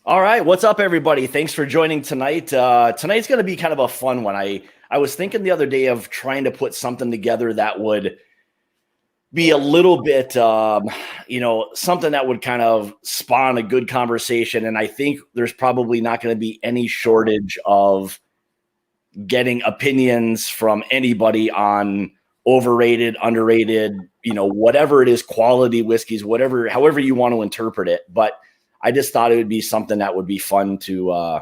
All right, what's up, everybody? Thanks for joining tonight. Tonight's going to be kind of a fun one. I was thinking the other day of trying to put something together that would be a little bit, something that would kind of spawn a good conversation. And I think there's probably not going to be any shortage of getting opinions from anybody on overrated, underrated, whatever it is, quality whiskeys, however you want to interpret it. But I just thought it would be something that would be fun to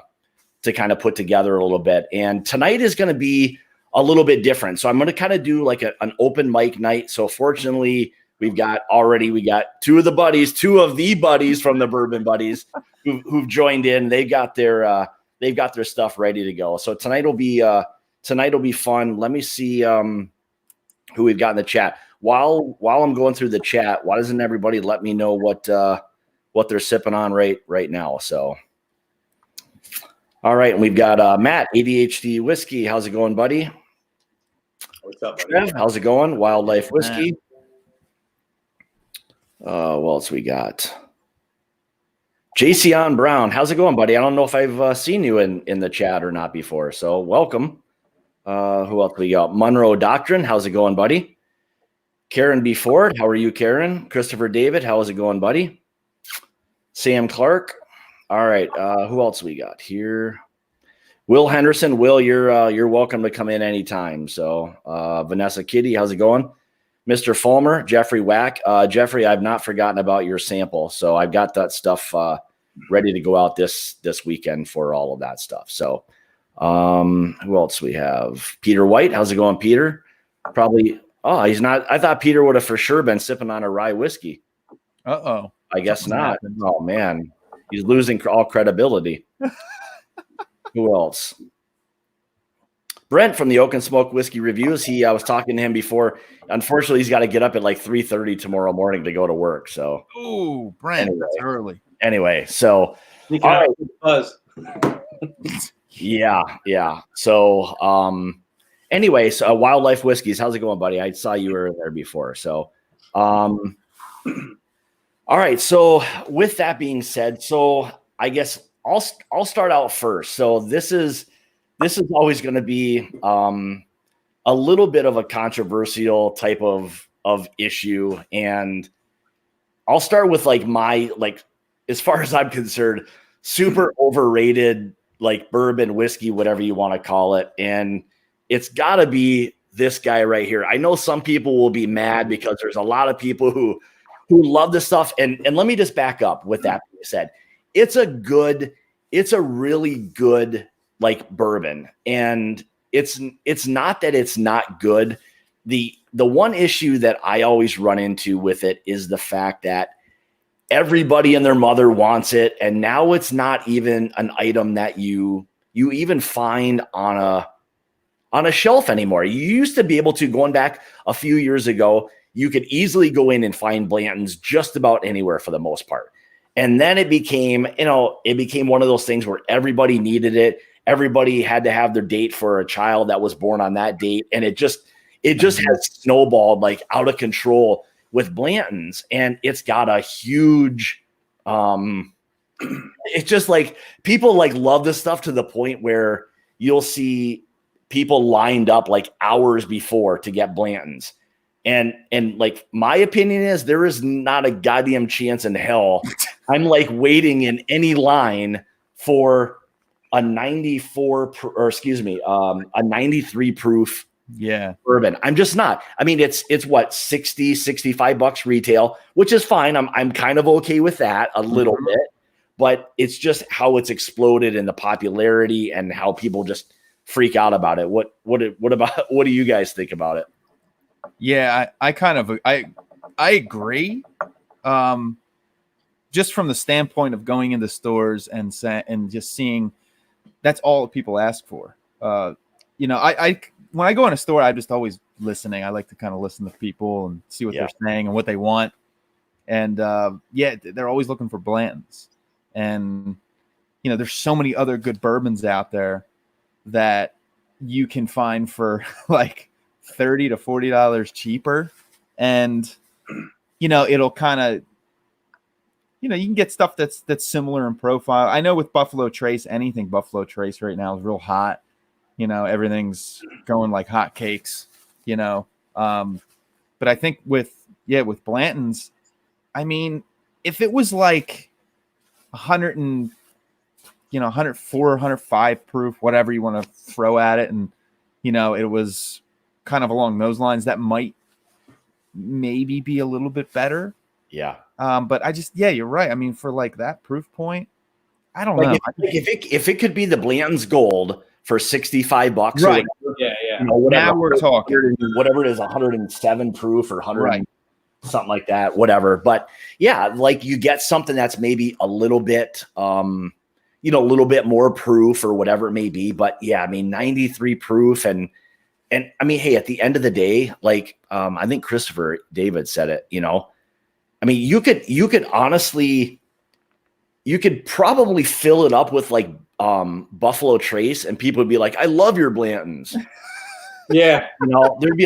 kind of put together a little bit. And tonight is going to be a little bit different. So I'm going to kind of do like an open mic night. So fortunately, we got two of the buddies from the Bourbon Buddies who've joined in. They've got their stuff ready to go. So tonight will be fun. Let me see who we've got in the chat. While I'm going through the chat, why doesn't everybody let me know what they're sipping on right now? So, all right, and we've got Matt, ADHD Whiskey. How's it going, buddy? What's up, buddy? Trev, how's it going? Wildlife Whiskey. What else we got? JC Brown, how's it going, buddy? I don't know if I've seen you in the chat or not before, so welcome. Who else we got? Monroe Doctrine, how's it going, buddy? Karen B. Ford, how are you, Karen? Christopher David, how is it going, buddy? Sam Clark. All right. Who else we got here? Will Henderson. Will, you're welcome to come in anytime. So Vanessa Kitty, how's it going? Mr. Fulmer, Jeffrey Wack. Jeffrey, I've not forgotten about your sample. So I've got that stuff ready to go out this weekend for all of that stuff. So who else we have? Peter White. How's it going, Peter? Probably. Oh, he's not. I thought Peter would have for sure been sipping on a rye whiskey. Uh-oh. I guess not. Oh, man. He's losing all credibility. Who else? Brent from the Oak and Smoke Whiskey Reviews. I was talking to him before. Unfortunately, he's got to get up at like 3:30 tomorrow morning to go to work. So, oh, Brent, that's early. Anyway, so all right. Buzz. Yeah. So, anyway, so Wildlife Whiskeys. How's it going, buddy? I saw you were there before. So, all right. So with that being said, so I guess I'll start out first. So this is always going to be a little bit of a controversial type of issue, and I'll start with as far as I'm concerned, super overrated bourbon whiskey, whatever you want to call it, and it's got to be this guy right here. I know some people will be mad because there's a lot of people who love this stuff. And let me just back up with that being said. It's a really good bourbon. And it's not that it's not good. The one issue that I always run into with it is the fact that everybody and their mother wants it. And now it's not even an item that you even find on a shelf anymore. You used to be able to, going back a few years ago, you could easily go in and find Blanton's just about anywhere for the most part. And then it became one of those things where everybody needed it. Everybody had to have their date for a child that was born on that date. And it just has snowballed out of control with Blanton's. And it's got a huge, it's just people love this stuff to the point where you'll see people lined up hours before to get Blanton's. And my opinion is there is not a goddamn chance in hell I'm waiting in any line for a 93 proof bourbon. I'm just not. I mean, it's what, $60-65 retail, which is fine. I'm kind of okay with that a little bit, but it's just how it's exploded in the popularity and how people just freak out about it. What do you guys think about it? Yeah, I agree. Just from the standpoint of going into stores and just seeing, that's all people ask for. I when I go in a store, I'm just always listening. I like to kind of listen to people and see what they're saying and what they want. And they're always looking for Blanton's. And there's so many other good bourbons out there that you can find for $30 to $40 cheaper, and it'll kind of you know, you can get stuff that's similar in profile. I know with Buffalo Trace, anything Buffalo Trace right now is real hot. You know, everything's going like hot cakes, you know. But I think with Blanton's, I mean, if it was like 100 and, you know, 104, 105 proof, whatever you want to throw at it, and, you know, it was kind of along those lines, that might maybe be a little bit better. Yeah. But you're right. I mean, for like that proof point, I don't like know. If it could be the Blanton's Gold for $65, right? Or whatever, Yeah. you know, whatever, Now we're talking. Whatever it is, 107 proof or 100, Right. something like that, whatever. But yeah, like you get something that's maybe a little bit, you know, a little bit more proof or whatever it may be. But yeah, I mean, 93 proof, and I mean, hey, at the end of the day, like I think Christopher David said it, you know, I mean, you could honestly, you could probably fill it up with like Buffalo Trace, and people would be like, I love your Blantons. Yeah. You know, there'd be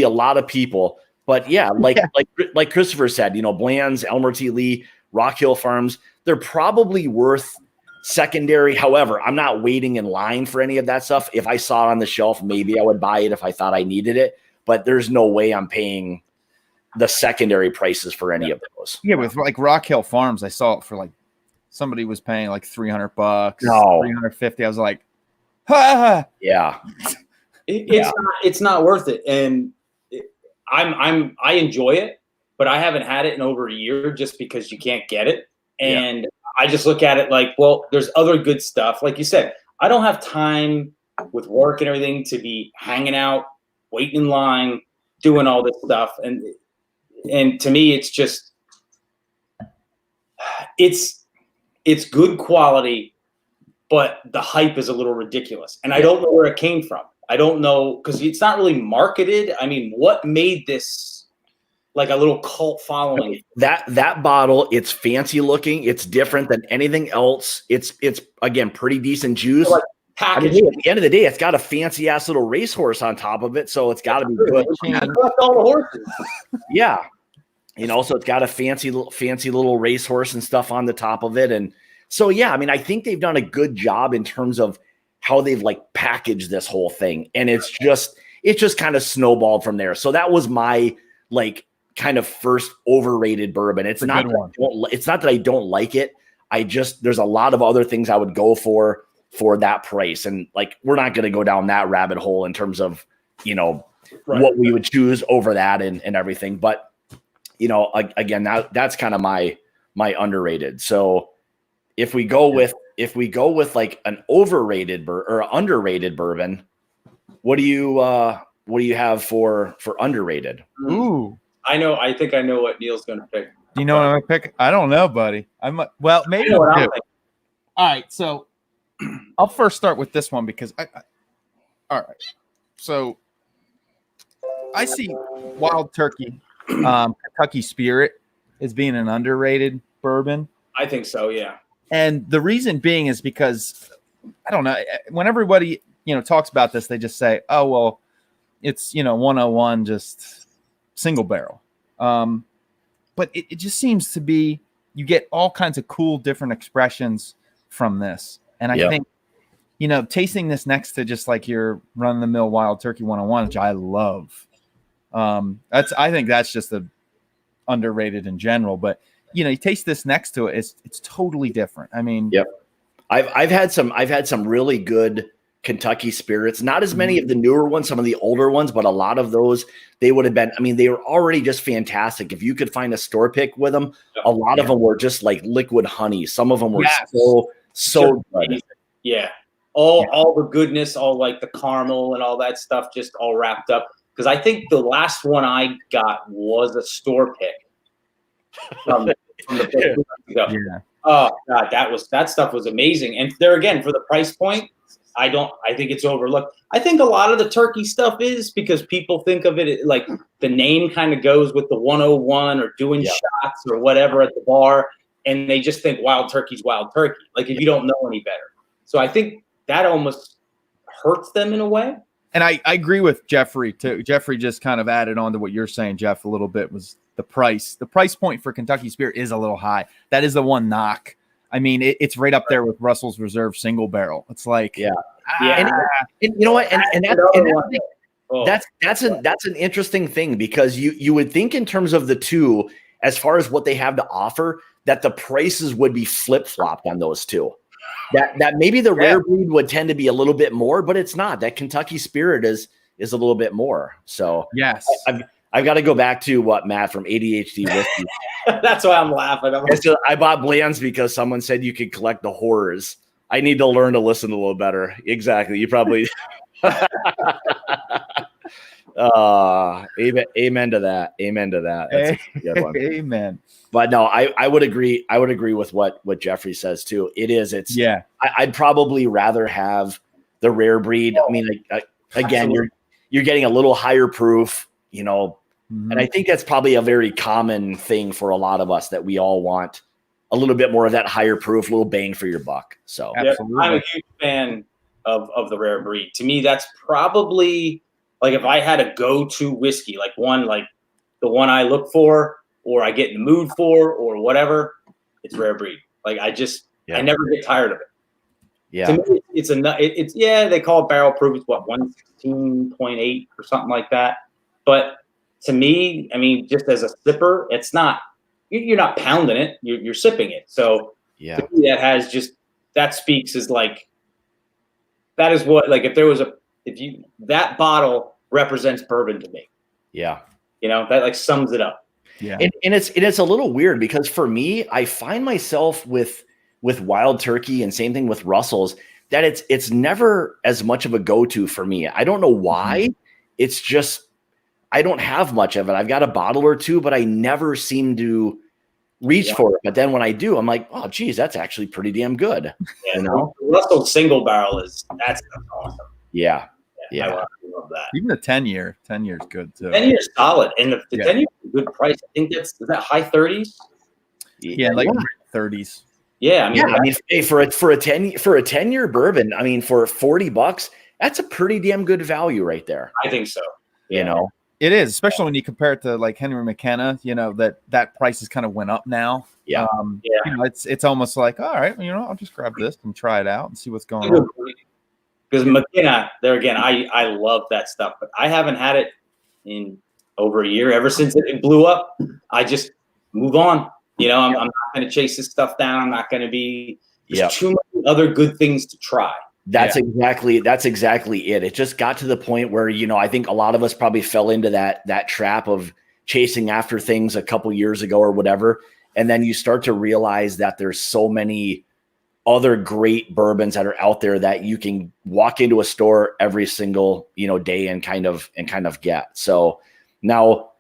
a lot of people. But yeah, like Christopher said, you know, Bland's, Elmer T. Lee, Rock Hill Farms, they're probably worth secondary. However, I'm not waiting in line for any of that stuff. If I saw it on the shelf, maybe I would buy it if I thought I needed it. But there's no way I'm paying the secondary prices for any of those. Yeah, with like Rock Hill Farms, I saw it for like somebody was paying like $300, No. $350. I was like, ha! Yeah, It's not worth it. And I enjoy it, but I haven't had it in over a year just because you can't get it. And I just look at it like, well, there's other good stuff. Like you said, I don't have time with work and everything to be hanging out, waiting in line, doing all this stuff. And to me, it's just, it's good quality, but the hype is a little ridiculous. And I don't know where it came from. I don't know, because it's not really marketed. I mean, what made this like a little cult following? That bottle, it's fancy looking. It's different than anything else. It's again pretty decent juice. Like I mean, at the end of the day, it's got a fancy ass little racehorse on top of it, so it's got to be good. I collect all the horses. Yeah, you know, so it's got a fancy little racehorse and stuff on the top of it, and so yeah, I mean, I think they've done a good job in terms of how they've like packaged this whole thing, and it's just kind of snowballed from there. So that was my like kind of first overrated bourbon. It's not that I don't like it. There's a lot of other things I would go for that price, and like we're not going to go down that rabbit hole in terms of, you know, what we would choose over that and everything. But you know, again, that's kind of my underrated. So if we go with like an overrated or underrated bourbon, what do you have for underrated? Ooh, I think I know what Neil's going to pick. do you know what I'm gonna pick? I don't know, buddy. Well, maybe. I know what I'm all right, so I'll first start with this one because all right. So I see Wild Turkey, Kentucky Spirit as being an underrated bourbon. I think so, yeah. And the reason being is because I don't know, when everybody, you know, talks about this, they just say, oh, well, it's, you know, 101, just single barrel. But it just seems to be, you get all kinds of cool, different expressions from this. And I think, you know, tasting this next to just like your run of the mill Wild Turkey 101, which I love. I think that's just underrated in general, but you know, you taste this next to it, it's totally different. I mean, I've had some really good Kentucky Spirits, not as many of the newer ones, some of the older ones, but a lot of those, they would have been, I mean, they were already just fantastic. If you could find a store pick with them, a lot of them were just like liquid honey. Some of them were so good. Yeah. All the goodness, all like the caramel and all that stuff, just all wrapped up. Because I think the last one I got was a store pick. From the Oh God, that stuff was amazing. And there again, for the price point, I think it's overlooked. I think a lot of the turkey stuff is because people think of it like the name kind of goes with the 101 or doing shots or whatever at the bar, and they just think wild turkey's wild turkey. Like if you don't know any better. So I think that almost hurts them in a way. And I agree with Jeffrey too. Jeffrey just kind of added on to what you're saying, Jeff, a little bit, was the price point for Kentucky Spirit is a little high. That is the one knock. I mean, it's right up there with Russell's Reserve single barrel. It's like, yeah. Yeah. And you know what? Oh. That's an interesting thing, because you would think in terms of the two, as far as what they have to offer, that the prices would be flip-flopped on those two. That maybe the rare breed would tend to be a little bit more, but it's not. That Kentucky Spirit is a little bit more. So yes, I've got to go back to what Matt from ADHD Whiskey. That's why I'm laughing. I bought Bland's because someone said you could collect the horrors. I need to learn to listen a little better. Exactly. You probably. Amen to that. Amen to that. That's a good one. Amen. But no, I would agree. I would agree with what Jeffrey says too. I'd probably rather have the rare breed. I mean, again, you're getting a little higher proof, you know, and I think that's probably a very common thing for a lot of us, that we all want a little bit more of that higher proof, little bang for your buck. So absolutely. I'm a huge fan of the rare breed. To me, that's probably, like, if I had a go-to whiskey, like the one I look for, or I get in the mood for, or whatever, it's rare breed. Like, I never get tired of it. Yeah. To me, it's they call it barrel proof. It's what, 116.8 or something like that. But to me, I mean, just as a sipper, it's not, you're not pounding it, you're sipping it. So to me, that speaks as like, that is what, like, that bottle represents bourbon to me. Yeah. You know, that like sums it up. Yeah. And it's a little weird, because for me, I find myself with Wild Turkey, and same thing with Russell's, that it's never as much of a go-to for me. I don't know why. Mm-hmm. It's just, I don't have much of it. I've got a bottle or two, but I never seem to reach for it. But then when I do, I'm like, oh geez, that's actually pretty damn good. Yeah, you know, Russell's single barrel that's awesome. Yeah. I love that. Even the 10-year is good too. 10 years solid, and the 10 year is a good price. I think is that high 30s. Yeah, like 30s. Yeah, I mean, hey, for a 10-year bourbon, I mean, for $40, that's a pretty damn good value right there. I think so. You know, it is, especially when you compare it to like Henry McKenna. You know, that price has kind of went up now. Yeah. You know, it's almost like, all right, you know, I'll just grab this and try it out and see what's going on. Because McKenna, there again, I love that stuff, but I haven't had it in over a year. Ever since it blew up, I just move on. You know, I'm not going to chase this stuff down. I'm not going to be. There's too many other good things to try. That's exactly it. It just got to the point where, you know, I think a lot of us probably fell into that trap of chasing after things a couple years ago or whatever, and then you start to realize that there's so many other great bourbons that are out there that you can walk into a store every single, you know, day and kind of get. So now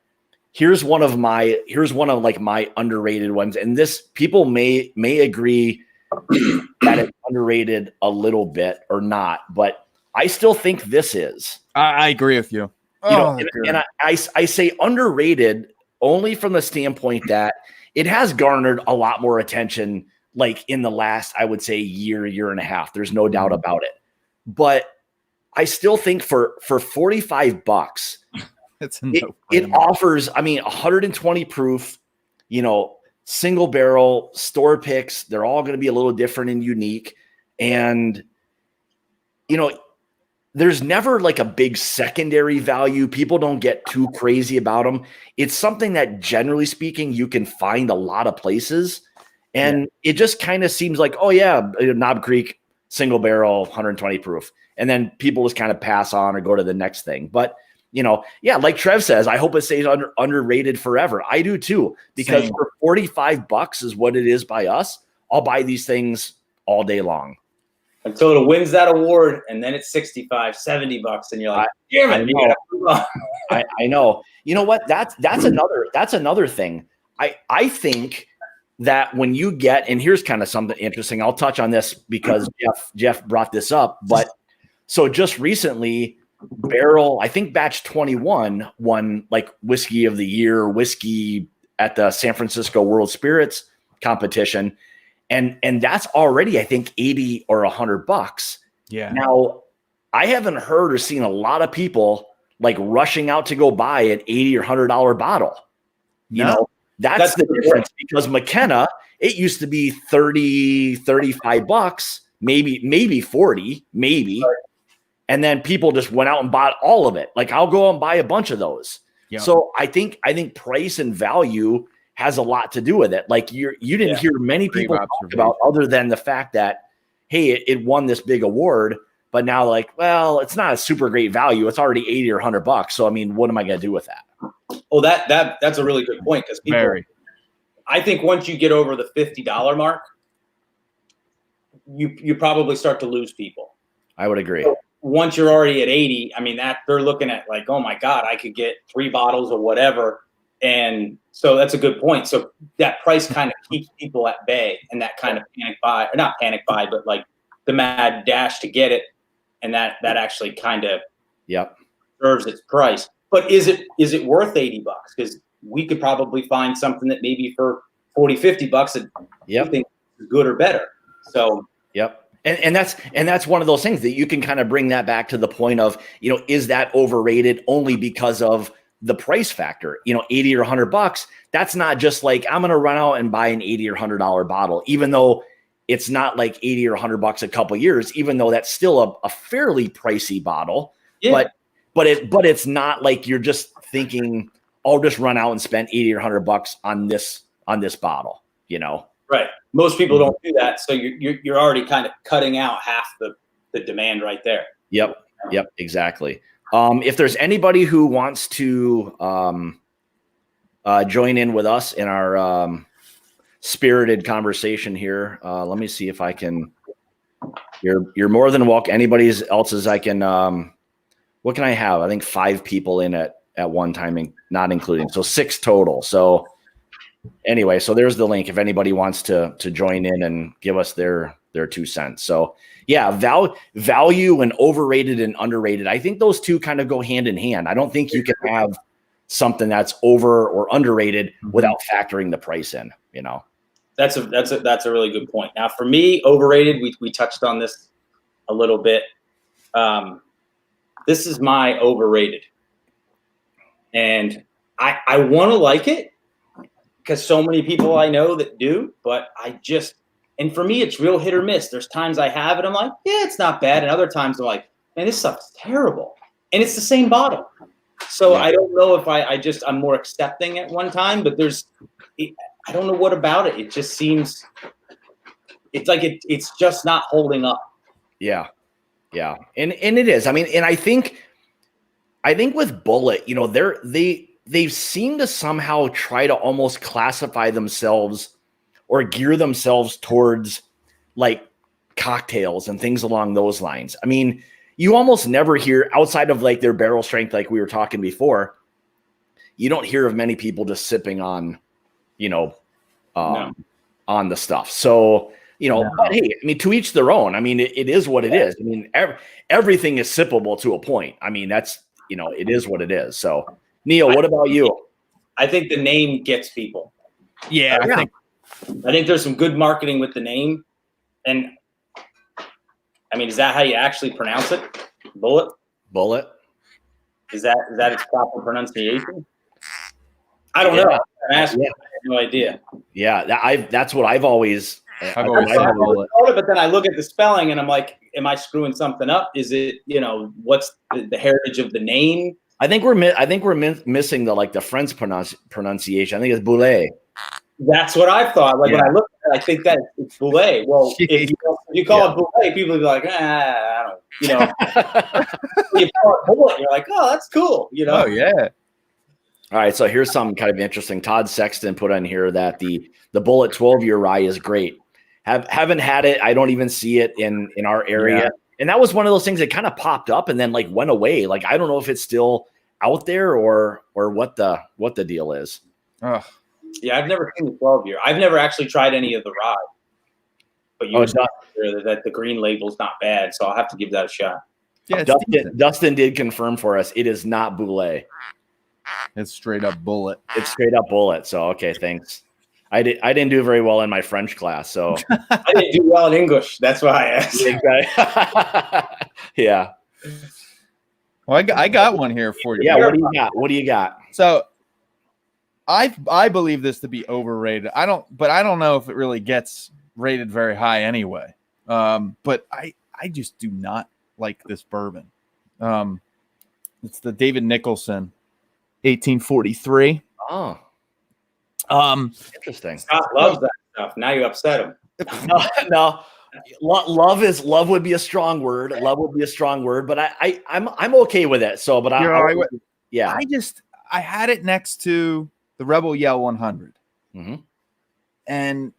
here's one of like my underrated ones. And this, people may agree that it's underrated a little bit or not, but I still think this is. I agree with you. You know, and I say underrated only from the standpoint that it has garnered a lot more attention, like in the last, I would say, year and a half. There's no doubt about it. But I still think for $45, it offers, I mean, 120 proof, you know, single barrel, store picks. They're all going to be a little different and unique. And, you know, there's never like a big secondary value. People don't get too crazy about them. It's something that, generally speaking, you can find a lot of places. And it just kind of seems like, oh yeah, Knob Creek, single barrel, 120 proof. And then people just kind of pass on or go to the next thing. But, you know, yeah, like Trev says, I hope it stays underrated forever. I do too, because for $45 is what it is by us. I'll buy these things all day long. Until it wins that award, and then it's $65, $70, and you're like, damn it, I know. You know what? That's another thing. I think that when you get, and here's kind of something interesting, I'll touch on this because Jeff brought this up, but so just recently, I think batch 21 won like whiskey of the year, whiskey at the San Francisco World Spirits competition. And that's already, I think, $80 or $100. Yeah. Now, I haven't heard or seen a lot of people like rushing out to go buy an $80 or $100 bottle. You know, that's the difference, because McKenna, it used to be 30, 35 bucks, maybe 40, maybe. Right. And then people just went out and bought all of it. Like, I'll go out and buy a bunch of those. Yep. So I think price and value has a lot to do with it. Like, you didn't hear many people talk about, other than the fact that, hey, it won this big award, but now, like, well, it's not a super great value. It's already 80 or 100 bucks. So, I mean, what am I going to do with that? Oh, that's a really good point, because people, I think once you get over the $50 mark, you probably start to lose people. I would agree. So once you're already at 80, I mean, that they're looking at like, oh my God, I could get 3 bottles or whatever. And so that's a good point. So that price kind of keeps people at bay, and that kind of panic buy, or not panic buy, but like the mad dash to get it. And that actually kind of serves its price. But is it worth 80 bucks? Because we could probably find something that maybe for 40, 50 bucks that you think is good or better. So And that's one of those things that you can kind of bring that back to the point of, you know, is that overrated only because of the price factor? You know, 80 or 100 bucks, that's not just like, I'm going to run out and buy an 80 or $100 bottle, even though it's not like 80 or 100 bucks a couple years, even though that's still a fairly pricey bottle. Yeah. But it's not like you're just thinking, I'll just run out and spend 80 or 100 bucks on this bottle, you know? Right. Most people don't do that. So you're already kind of cutting out half the demand right there. Yep. Exactly. If there's anybody who wants to join in with us in our spirited conversation here, let me see if I can. You're more than welcome. Anybody else's I can. What can I have? I think 5 people in at one time, not including, so 6 total. So anyway, so there's the link if anybody wants to join in and give us their 2 cents. So yeah, value and overrated and underrated, I think those two kind of go hand in hand. I don't think you can have something that's over or underrated without factoring the price in, you know. That's a really good point. Now for me, overrated, we touched on this a little bit. This is my overrated. And I want to like it, because so many people I know that do, but and for me, it's real hit or miss. There's times I have it, I'm like, yeah, it's not bad. And other times I'm like, man, this stuff's terrible. And it's the same bottle. So I don't know if I'm more accepting at one time, but I don't know what about it. It just seems, it's like it's just not holding up. Yeah. Yeah. And it is. I mean, and I think with Bulleit, you know, they seem to somehow try to almost classify themselves or gear themselves towards like cocktails and things along those lines. I mean, you almost never hear, outside of like their barrel strength, like we were talking before, you don't hear of many people just sipping on, you know, on the stuff. So, you know, but hey, I mean, to each their own. I mean, it is what it is. I mean, everything is sippable to a point. I mean, that's, you know, it is what it is. So, Neil, what about you? I think the name gets people. Yeah, I think there's some good marketing with the name. And I mean, is that how you actually pronounce it? Bulleit? Is that its proper pronunciation? I don't know. I have no idea. Yeah, that's what I've always thought it, but then I look at the spelling and I'm like, am I screwing something up? Is it, you know, what's the heritage of the name? I think we're missing the French pronunciation. I think it's Bulleit. That's what I thought. Like when I look at it, I think that it's Bulleit. Well, if you call it Bulleit, people will be like, I don't, you know. You call it Bulleit, you're like, oh, that's cool, you know. Oh yeah. All right, so here's something kind of interesting. Todd Sexton put on here that the Bulleit 12-year rye is great. Haven't had it. I don't even see it in our area. Yeah. And that was one of those things that kind of popped up and then like went away. Like, I don't know if it's still out there or what the deal is. Oh. Yeah, I've never seen the 12-year. I've never actually tried any of the rye. But you were sure that the green label's not bad, so I'll have to give that a shot. Yeah, Dustin did confirm for us it is not Bulleit. It's straight up Bulleit. It's straight up Bulleit. So okay, thanks. I didn't do very well in my French class, so I didn't do well in English. That's why I asked. Exactly. Yeah. Well, I got one here for you. Yeah. What do you got? So I believe this to be overrated. I don't know if it really gets rated very high anyway. But I just do not like this bourbon. It's the David Nicholson 1843. Oh, interesting. Scott loves that stuff. Now you upset him. No. Love would be a strong word. Love would be a strong word, but I'm okay with it. So, but yeah, I had it next to the Rebel Yell 100, and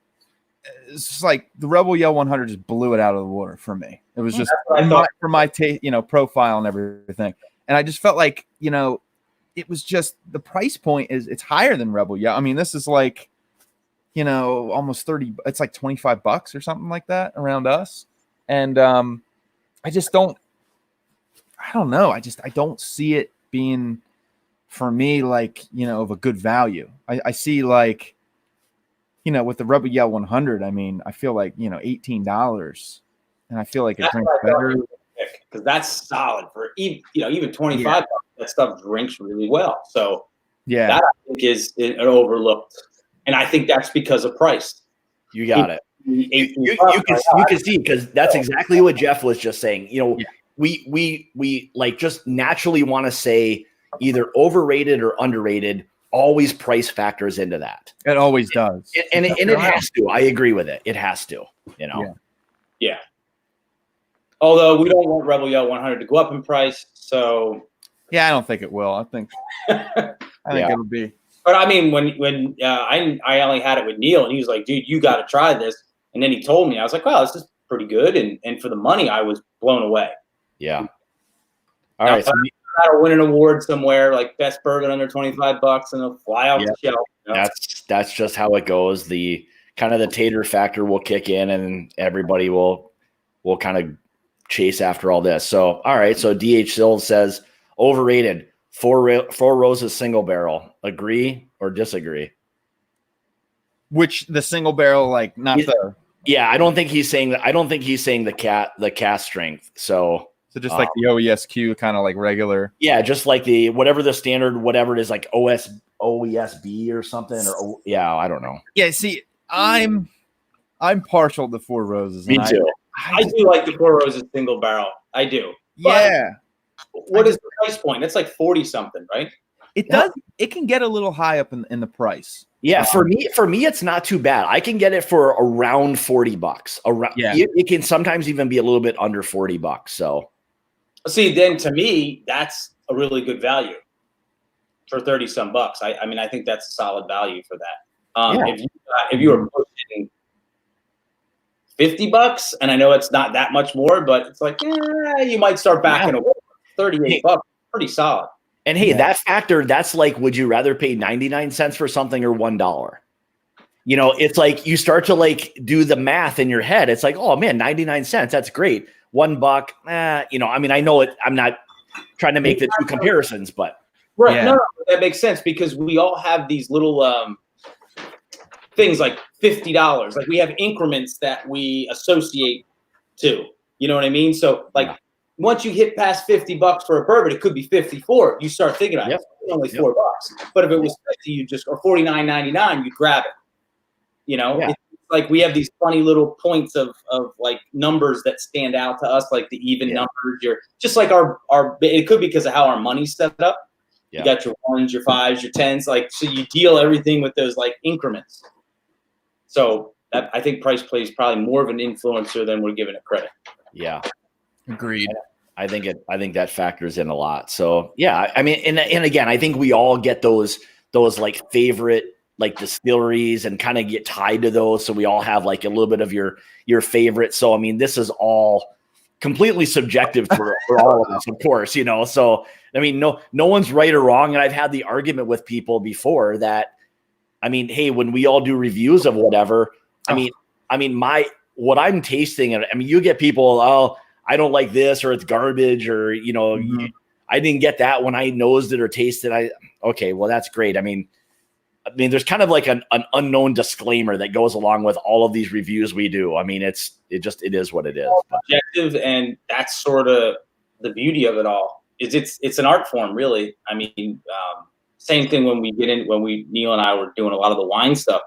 it's just like the Rebel Yell 100 just blew it out of the water for me. It was just for my taste, profile and everything, and I just felt like it was just the price point it's higher than Rebel Yell. I mean, this is like almost 30. It's like $25 or something like that around us, and I just don't. I don't know. I don't see it being for me like of a good value. I see like with the Rebel Yell 100. I mean, I feel like $18, and I feel like it drinks better because that's solid for even 25 bucks. That stuff drinks really well. So yeah, that I think is an overlooked, and I think that's because of price. You got it. You can see because that's exactly what Jeff was just saying. We like just naturally want to say either overrated or underrated. Always price factors into that. It always does, and it has to. I agree with it. It has to. Yeah. Although we don't want Rebel Yell 100 to go up in price, so yeah, I don't think it will. I think it'll be. But I mean, when I only had it with Neil, and he was like, "Dude, you got to try this." And then he told me, I was like, "Wow, this is pretty good." And for the money, I was blown away. Yeah. All right. So I'll win an award somewhere, like best bourbon under $25, and they'll fly off the shelf. That's just how it goes. The kind of the tater factor will kick in, and everybody will kind of chase after all this. So, all right. So DH Sills says overrated. Four Roses single barrel. Agree or disagree? Which the single barrel, like not the. Yeah, I don't think he's saying that. I don't think he's saying the cast strength. So just like the OESQ, kind of like regular. Yeah, just like the whatever the standard, whatever it is, like OESB or something, or I don't know. Yeah, see, I'm partial to Four Roses. Me too. I do like the Four Roses single barrel. I do. Yeah. What is the price point? It's like 40 something, right? It does. It can get a little high up in the price. Yeah, for me, it's not too bad. I can get it for around $40. It can sometimes even be a little bit under $40. So, see, then to me, that's a really good value for 30 some bucks. I mean, I think that's a solid value for that. If you were pushing $50, and I know it's not that much more, but it's like you might start backing away. $38, pretty solid. And hey, that factor, that's like, would you rather pay 99 cents for something or $1? It's like you start to like do the math in your head. It's like, oh man, 99 cents, that's great. $1, I mean, I know it. I'm not trying to make the two comparisons, but right, yeah. No, that makes sense because we all have these little things like $50. Like we have increments that we associate to. You know what I mean? So like. Once you hit past $50 for a bourbon, it could be 54. You start thinking about it. It's only $4. But if it was 50, you just or $49.99, you grab it. It's like we have these funny little points of like numbers that stand out to us, like the even numbers. You're just like our. It could be because of how our money's set up. Yeah. You got your 1s, your 5s, your 10s, like so you deal everything with those like increments. So I think price plays probably more of an influencer than we're giving it credit. Yeah. Agreed. I think that factors in a lot. So yeah, I mean, and again, I think we all get those like favorite like distilleries and kind of get tied to those. So we all have like a little bit of your favorite. So I mean, this is all completely subjective for all of us, of course. So I mean, no one's right or wrong. And I've had the argument with people before that. I mean, hey, when we all do reviews of whatever, I mean, what I'm tasting, and I mean, you get people, I don't like this, or it's garbage, or I didn't get that when I nosed it or tasted. Okay, well that's great. I mean, there's kind of like an unknown disclaimer that goes along with all of these reviews we do. I mean, it is what it is. Objective, and that's sort of the beauty of it all. Is it's an art form, really. I mean, same thing when Neil and I were doing a lot of the wine stuff.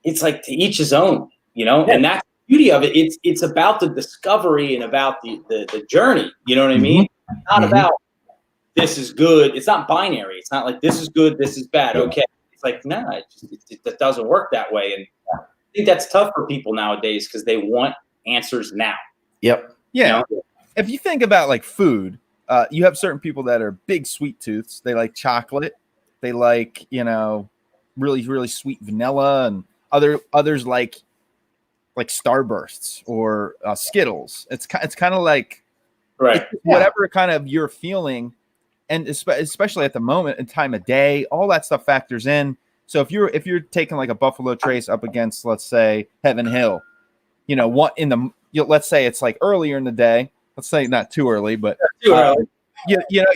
It's like to each his own, you know, and that's the beauty of it. It's about the discovery and about the journey. You know what I mean? It's not about this is good. It's not binary. It's not like this is good, this is bad. Okay. It's like, nah, it doesn't work that way. And I think that's tough for people nowadays because they want answers now. Yep. Yeah. You know? If you think about like food, you have certain people that are big sweet tooths. They like chocolate. They like, you know, really, really sweet vanilla, and others like Starbursts or Skittles. It's kind of like whatever kind of you're feeling, and especially at the moment and time of day, all that stuff factors in. So if you're taking like a Buffalo Trace up against, let's say, Heaven Hill, you know, let's say it's like earlier in the day. Let's say not too early, but you know,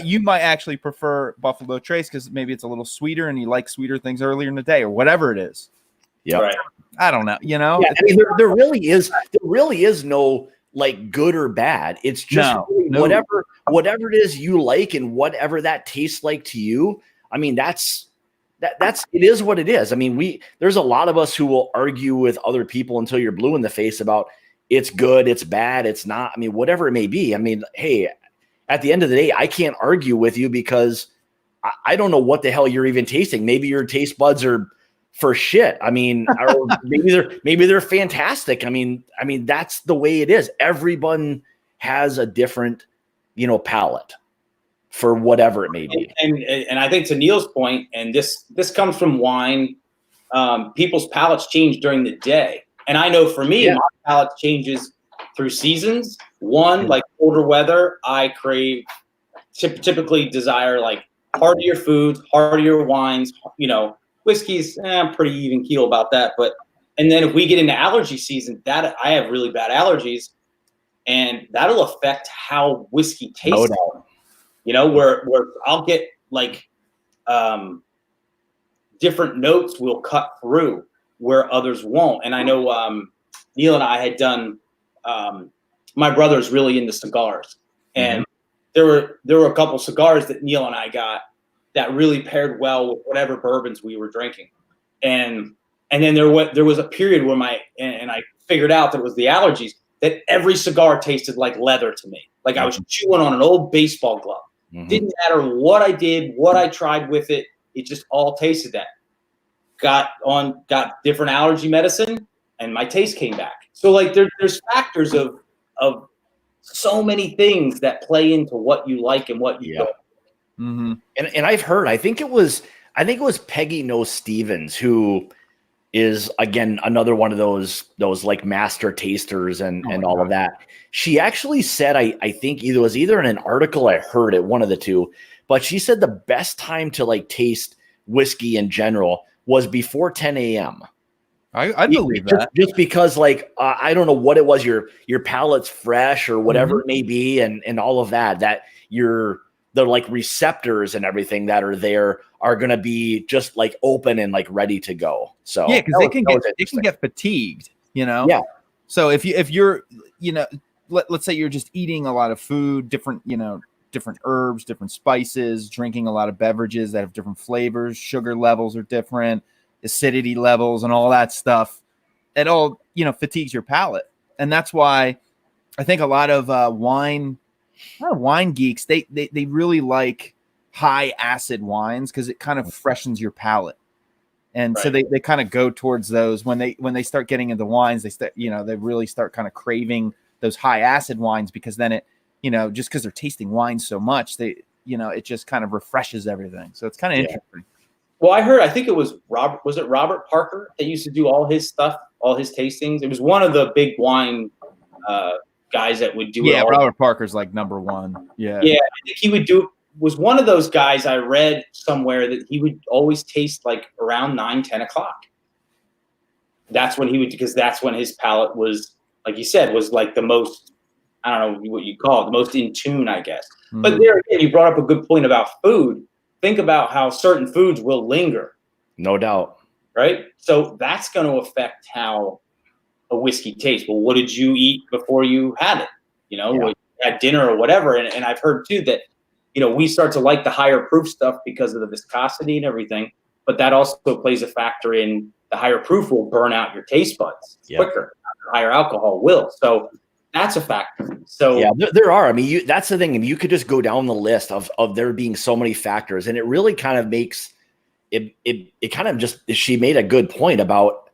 you might actually prefer Buffalo Trace because maybe it's a little sweeter and you like sweeter things earlier in the day or whatever it is. Yeah. Right. I don't know. You know, I mean, there really is no like good or bad. It's just whatever it is you like and whatever that tastes like to you. I mean, that's it is what it is. I mean, there's a lot of us who will argue with other people until you're blue in the face about it's good, it's bad, it's not. I mean, whatever it may be. I mean, hey, at the end of the day, I can't argue with you because I don't know what the hell you're even tasting. Maybe your taste buds are for shit. I mean, or maybe they're fantastic. I mean, that's the way it is. Everyone has a different, you know, palate for whatever it may be. And I think to Neil's point, and this comes from wine, people's palates change during the day. And I know for me, my palate changes through seasons. Like colder weather, I typically desire like heartier foods, heartier wines, you know, whiskeys. I'm pretty even keel about that. And then if we get into allergy season, that I have really bad allergies, and that'll affect how whiskey tastes. No doubt. You know, where I'll get like different notes will cut through where others won't. And I know Neil and I had done. My brother's really into cigars, and there were a couple cigars that Neil and I got that really paired well with whatever bourbons we were drinking, and then there was a period where I figured out that it was the allergies, that every cigar tasted like leather to me, like I was chewing on an old baseball glove. Didn't matter what I did, what I tried with it, it just all tasted that. Got different allergy medicine, and my taste came back. So like there's factors of so many things that play into what you like and what you don't. And I've heard, I think it was Peggy No Stevens, who is again another one of those like master tasters and all of that. She actually said, I think it was either in an article I heard it, one of the two, but she said the best time to like taste whiskey in general was before 10 a.m. I believe that. Just because like I don't know what it was, your palate's fresh or whatever it may be, and all of that the like receptors and everything that are there are going to be just like open and like ready to go. So yeah, because it can get fatigued, you know. Yeah. So if you're, you know, let's say you're just eating a lot of food, different herbs, different spices, drinking a lot of beverages that have different flavors, sugar levels are different, acidity levels, and all that stuff. It all, you know, fatigues your palate, and that's why I think a lot of wine geeks, they really like high acid wines because it kind of freshens your palate, and so they kind of go towards those when they start getting into wines. They really start kind of craving those high acid wines, because then it, you know, just because they're tasting wine so much, it just kind of refreshes everything. So it's kind of interesting. Well, I think it was Robert Parker that used to do all his stuff, all his tastings. It was one of the big wine guys that would do it. Yeah, Robert Parker's like number one. Yeah. Yeah, I think he would was one of those guys I read somewhere that he would always taste like around 9-10 o'clock. That's when because that's when his palate was, like you said, was like the most, I don't know what you call it, the most in tune, I guess. But there again, you brought up a good point about food. Think about how certain foods will linger. No doubt. Right? So that's going to affect how a whiskey tastes. Well, what did you eat before you had it? You know, at dinner or whatever. And I've heard too that we start to like the higher proof stuff because of the viscosity and everything. But that also plays a factor in the higher proof will burn out your taste buds quicker. Higher alcohol will. So that's a factor. So yeah, there are. I mean, that's the thing. I mean, you could just go down the list of there being so many factors, and it really kind of makes it kind of just, she made a good point about,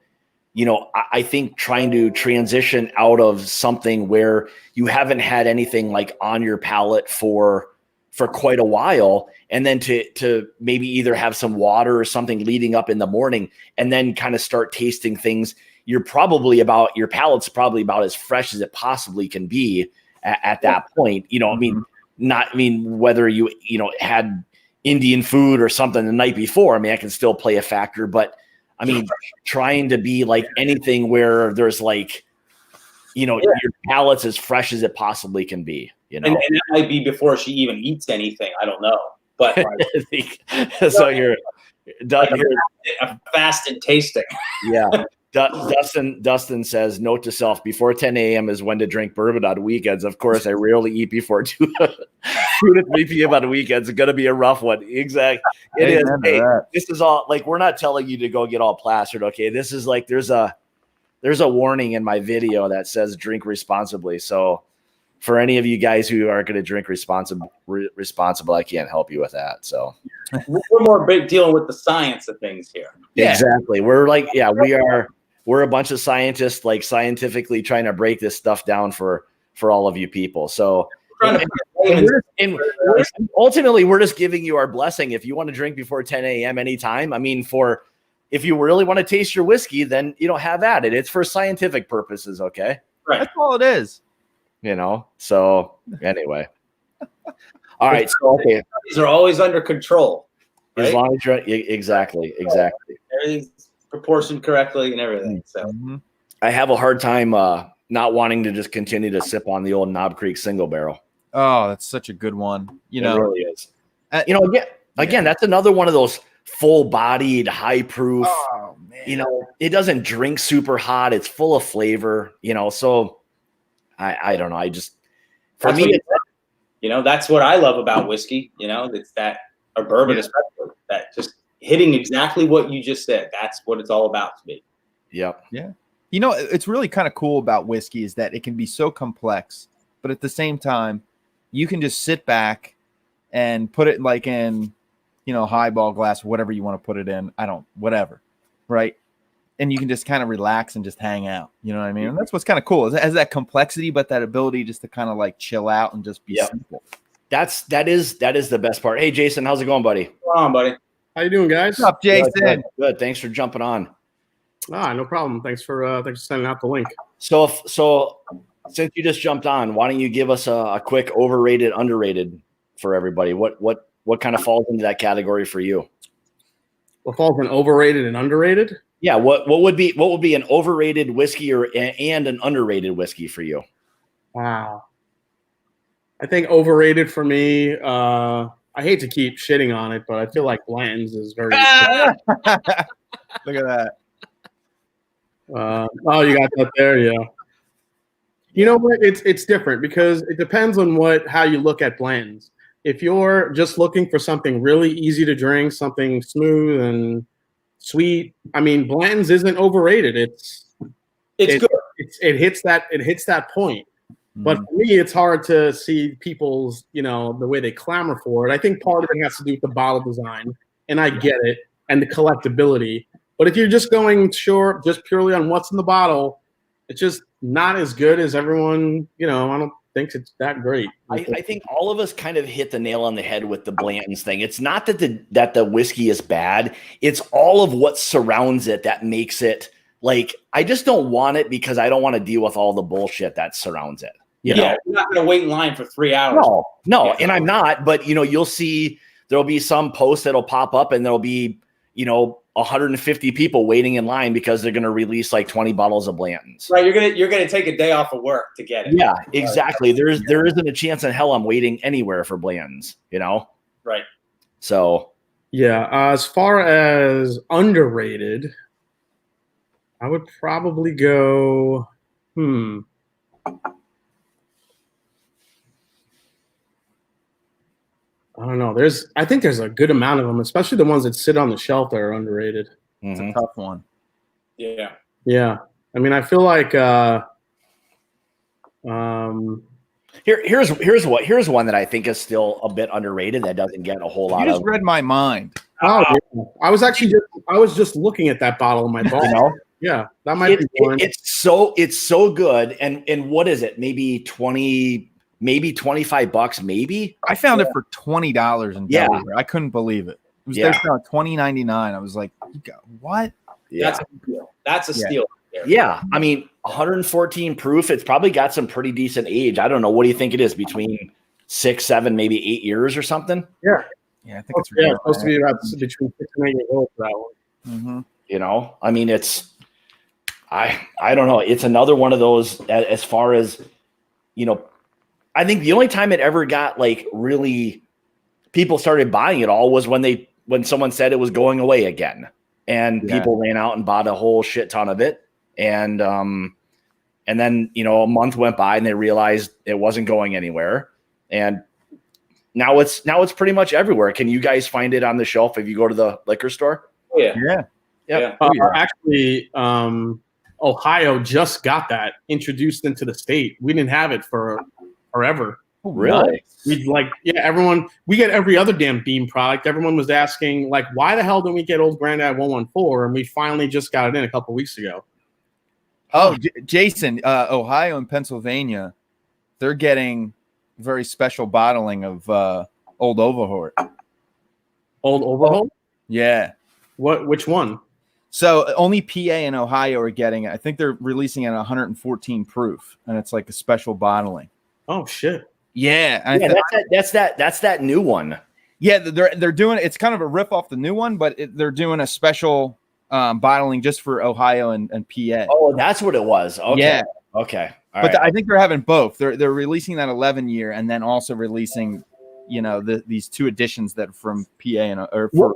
I think trying to transition out of something where you haven't had anything like on your palate for quite a while, and then to maybe either have some water or something leading up in the morning, and then kind of start tasting things. Your palate's probably about as fresh as it possibly can be at that point. I mean, whether you had Indian food or something the night before, I mean, that can still play a factor, but I mean, trying to be like anything where there's like, your palate's as fresh as it possibly can be, And that might be before she even eats anything. I don't know. But so you're like a fasted tasting. Yeah. Dustin says, note to self, before 10 a.m. is when to drink bourbon on weekends. Of course, I rarely eat before 2 to 3 p.m. on weekends. It's going to be a rough one. Exactly. It is. Hey, this is all like, we're not telling you to go get all plastered. Okay. This is like, there's a warning in my video that says drink responsibly. So for any of you guys who are going to drink responsible, I can't help you with that. So we're more dealing with the science of things here. Exactly. We're like, we're a bunch of scientists, like scientifically trying to break this stuff down for all of you people. So ultimately, we're just giving you our blessing. If you want to drink before 10 a.m. anytime, I mean, if you really want to taste your whiskey, then have at it. It's for scientific purposes. Okay. Right. That's all it is. So anyway. All right. So, okay. These are always under control. Right? As long as you're exactly. Everything's proportioned correctly and everything. So I have a hard time not wanting to just continue to sip on the old Knob Creek single barrel. Oh, that's such a good one. It really is. Again, that's another one of those full-bodied, high-proof. Oh, man. It doesn't drink super hot. It's full of flavor. So I don't know. I just for me, that's what I love about whiskey. It's that, or bourbon especially, that just hitting exactly what you just said. That's what it's all about to me. Yep. Yeah. It's really kind of cool about whiskey is that it can be so complex, but at the same time, you can just sit back and put it like in, highball glass, whatever you want to put it in. Whatever. Right. And you can just kind of relax and just hang out. You know what I mean? And that's what's kind of cool. It has that complexity, but that ability just to kind of like chill out and just be simple. That is the best part. Hey, Jason, how's it going, buddy? Come on, buddy. How you doing, guys? What's up, Jason? Good. Thanks for jumping on. No problem. Thanks for sending out the link. So since you just jumped on, why don't you give us a quick overrated, underrated for everybody? What kind of falls into that category for you? What falls in overrated and underrated? Yeah, what would be an overrated whiskey and an underrated whiskey for you? Wow. I think overrated for me, I hate to keep shitting on it, but I feel like Blanton's is very Look at that. oh, you got that there, yeah. You know what? It's different because it depends on how you look at Blanton's. If you're just looking for something really easy to drink, something smooth and sweet, I mean, Blanton's isn't overrated. It's good. It hits that point. But for me, it's hard to see people's, the way they clamor for it. I think part of it has to do with the bottle design, and I get it, and the collectability. But if you're just going just purely on what's in the bottle, it's just not as good as everyone, I don't think it's that great. I think all of us kind of hit the nail on the head with the Blanton's thing. It's not that the whiskey is bad. It's all of what surrounds it that makes it like, I just don't want it because I don't want to deal with all the bullshit that surrounds it. You're not going to wait in line for 3 hours. No, and I'm not. But you'll see there'll be some post that'll pop up, and there'll be 150 people waiting in line because they're going to release like 20 bottles of Blanton's. Right, you're gonna take a day off of work to get it. Yeah, exactly. There isn't a chance in hell I'm waiting anywhere for Blanton's. Right. So yeah, as far as underrated, I would probably go. I think there's a good amount of them, especially the ones that sit on the shelf that are underrated. It's a tough one. Yeah. Yeah. I mean, I feel like here's one that I think is still a bit underrated that doesn't get a whole lot You just of. read my mind. oh, yeah. I was just looking at that bottle in my bar. You know? Yeah, that might be one. It's so good. And what is it? Maybe 20, maybe $25, maybe. I found it for $20 in Yeah. Delaware. I couldn't believe it. It was Yeah. there for $20.99. I was like, what? Yeah. That's a steal. That's a steal. Right there. Yeah. I mean, 114 proof. It's probably got some pretty decent age. I don't know. What do you think it is? Between 6, 7, maybe 8 years or something? Yeah. Yeah, I think it's It's supposed to be about between 6 and 8 years old for that one. Mm-hmm. You know, I mean, I don't know. It's another one of those as far as, you know, I think the only time it ever got like really people started buying it all was when someone said it was going away again, and people ran out and bought a whole shit ton of it. And then, you know, a month went by and they realized it wasn't going anywhere. And now it's pretty much everywhere. Can you guys find it on the shelf if you go to the liquor store? Oh, yeah. Yeah. Yep. Actually, Ohio just got that introduced into the state. We didn't have it for forever. Oh, Really? Everyone, we get every other damn Beam product. Everyone was asking, like, why the hell didn't we get Old Grandad 114? And we finally just got it in a couple weeks ago. Oh, Jason, Ohio and Pennsylvania, they're getting very special bottling of Old Overhaul. Old Overhaul? Yeah. Which one? So only PA and Ohio are getting it. I think they're releasing it at 114 proof, and it's like a special bottling. Oh shit! Yeah, and that's that new one. Yeah, they're doing it's kind of a rip off the new one, but they're doing a special bottling just for Ohio and PA. Oh, that's what it was. Okay. Yeah. Okay. All But right. I think they're having both. They're releasing that 11-year and then also releasing, you know, these two editions that are from PA and or for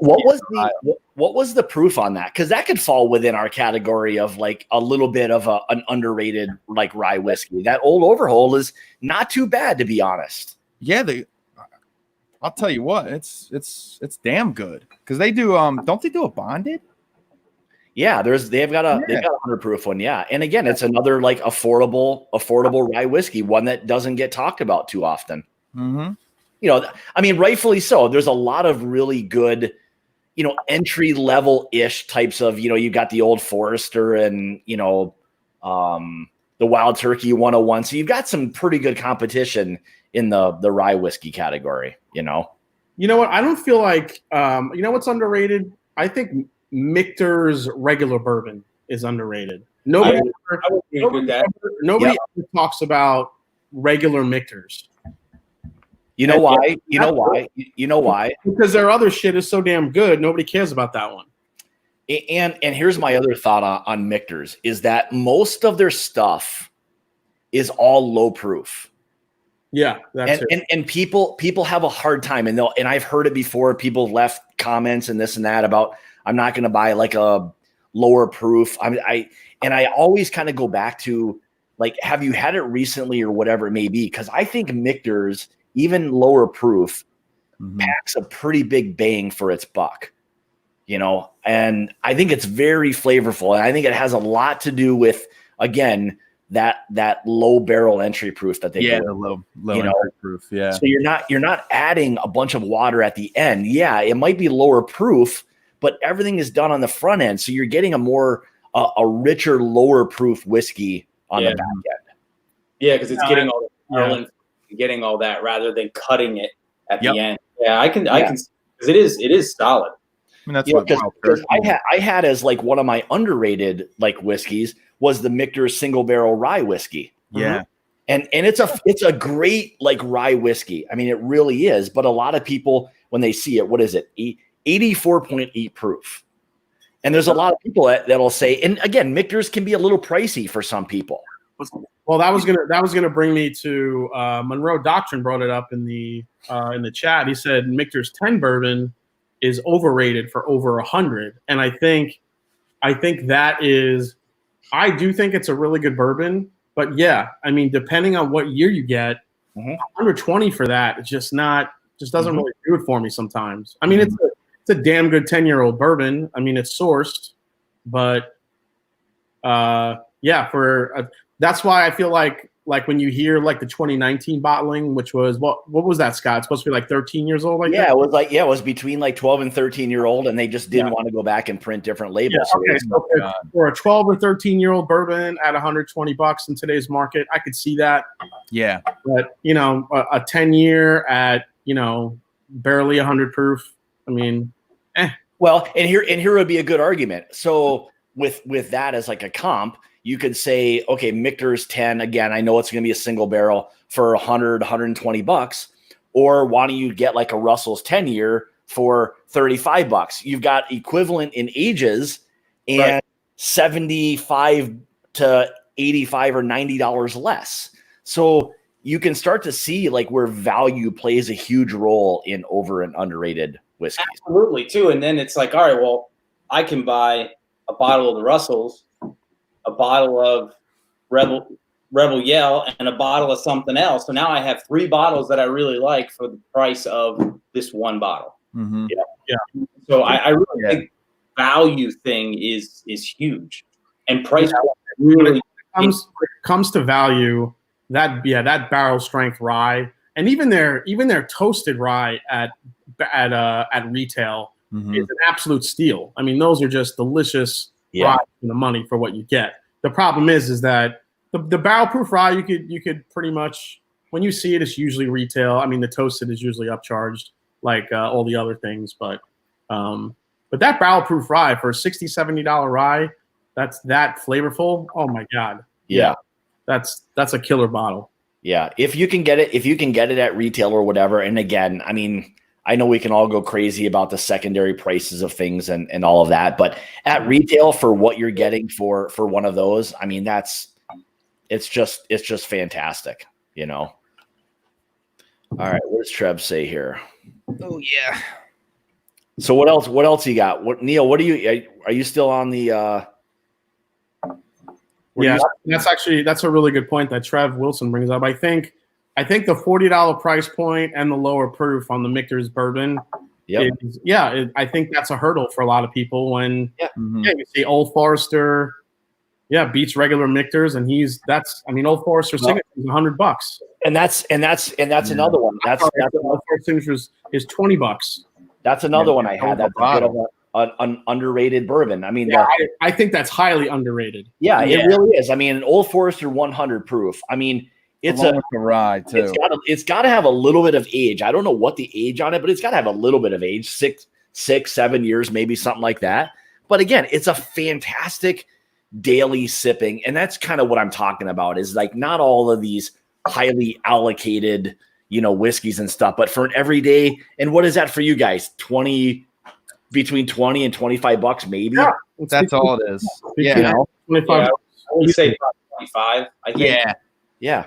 what was the proof on that? Because that could fall within our category of like a little bit of an underrated like rye whiskey. That Old Overhaul is not too bad, to be honest. Yeah, I'll tell you what, it's damn good because they do. Don't they do a bonded? Yeah, they've got a 100 proof one. Yeah, and again, it's another like affordable rye whiskey, one that doesn't get talked about too often. Mm-hmm. You know, I mean, rightfully so. There's a lot of really good, you know, entry level ish types of, you know, you got the Old Forester and, you know, the Wild Turkey 101. So you've got some pretty good competition in the rye whiskey category, you know. You know what? I don't feel like, you know what's underrated? I think Michter's regular bourbon is underrated. Nobody ever talks about regular Michter's. You know why? You know why? You know why? Because their other shit is so damn good, nobody cares about that one. And here's my other thought on Michter's is that most of their stuff is all low proof. Yeah, that's it. And people have a hard time, and I've heard it before. People left comments and this and that about I'm not going to buy like a lower proof. I always kind of go back to like, have you had it recently or whatever it may be? Because I think Michter's, even lower proof, packs a pretty big bang for its buck, you know, and I think it's very flavorful. And I think it has a lot to do with, again, that low barrel entry proof that they do. The low entry proof. Yeah. So you're not adding a bunch of water at the end. Yeah, it might be lower proof, but everything is done on the front end. So you're getting a richer, lower proof whiskey on the back end. Yeah, because it's getting all the getting all that rather than cutting it at the end. Yeah, I can because it is solid. I mean, that's because I had as like one of my underrated like whiskeys was the Michter's single barrel rye whiskey. Yeah. And it's a great like rye whiskey. I mean, it really is. But a lot of people, when they see it, what is it? 84.8 proof. And there's a lot of people that'll say, and again, Michter's can be a little pricey for some people. Well, that was gonna bring me to Monroe Doctrine brought it up in the chat. He said Michter's 10 bourbon is overrated for over 100, and I think that is. I do think it's a really good bourbon, but yeah, I mean, depending on what year you get, 120 for that is just not Just doesn't really do it for me sometimes. I mean, it's a damn good 10-year-old bourbon. I mean, it's sourced, but that's why I feel like when you hear like the 2019 bottling, which was what was that, Scott? It's supposed to be like 13 years old. Like it was it was between like 12 and 13-year-old, and they just didn't want to go back and print different labels. Yeah, so for a 12 or 13-year-old bourbon at $120 in today's market, I could see that. Yeah, but you know, a 10-year at barely 100 proof. I mean, Well, and here would be a good argument. So with that as like a comp, you could say, okay, Michter's 10, again, I know it's going to be a single barrel for $100-$120, or why don't you get like a Russell's 10-year for $35? You've got equivalent in ages and $75 to $85 or $90 less. So you can start to see like where value plays a huge role in over and underrated whiskeys. Absolutely, too. And then it's like, all right, well, I can buy a bottle of the Russells, a bottle of Rebel Yell, and a bottle of something else. So now I have 3 bottles that I really like for the price of this one bottle. Mm-hmm. Yeah. So I really think value thing is huge, and price really comes to value. That barrel strength rye, and even their toasted rye at retail is an absolute steal. I mean, those are just delicious rye for the money for what you get. The problem is that the barrel proof rye you could pretty much, when you see it, it's usually retail. I mean, the toasted is usually upcharged like all the other things, but that barrel proof rye for a $60-$70 rye, that's that flavorful. Oh my God. Yeah. That's a killer bottle. Yeah. If you can get it at retail or whatever. And again, I mean, I know we can all go crazy about the secondary prices of things and all of that, but at retail for what you're getting for one of those, I mean, it's just fantastic, All right. What does Trev say here? Oh yeah. So what else you got? Neil, are you still on the, that's a really good point that Trev Wilson brings up. I think the $40 price point and the lower proof on the Michter's bourbon, I think that's a hurdle for a lot of people. When you see Old Forester, beats regular Michter's, and Old Forester signature is $100, and that's another one. That's Old Forester signature is $20. That's another one I had. That's a bit of an underrated bourbon. I mean, I think that's highly underrated. Yeah, it really is. I mean, an Old Forester 100 proof. I mean, it's a rye too. It's got to have a little bit of age. I don't know what the age on it, but it's got to have a little bit of age, 6-7 years, maybe something like that. But again, it's a fantastic daily sipping, and that's kind of what I'm talking about. Is like not all of these highly allocated, whiskeys and stuff, but for an everyday. And what is that for you guys? Between $20 and $25, maybe. Yeah, that's all it is. Yeah, I would say 25. Yeah.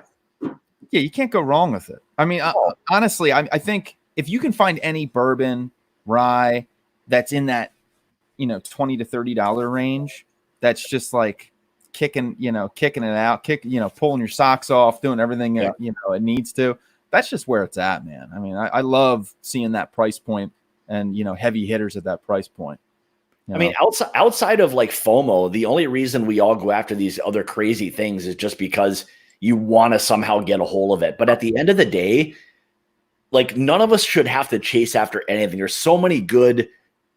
You can't go wrong with it. I mean, honestly, I think if you can find any bourbon rye that's in that, $20 to $30 range, that's just like kicking it out, pulling your socks off, doing everything it needs to. That's just where it's at, man. I mean, I love seeing that price point and heavy hitters at that price point. I mean, outside of like FOMO, the only reason we all go after these other crazy things is just because you want to somehow get a hold of it. But at the end of the day, like none of us should have to chase after anything. There's so many good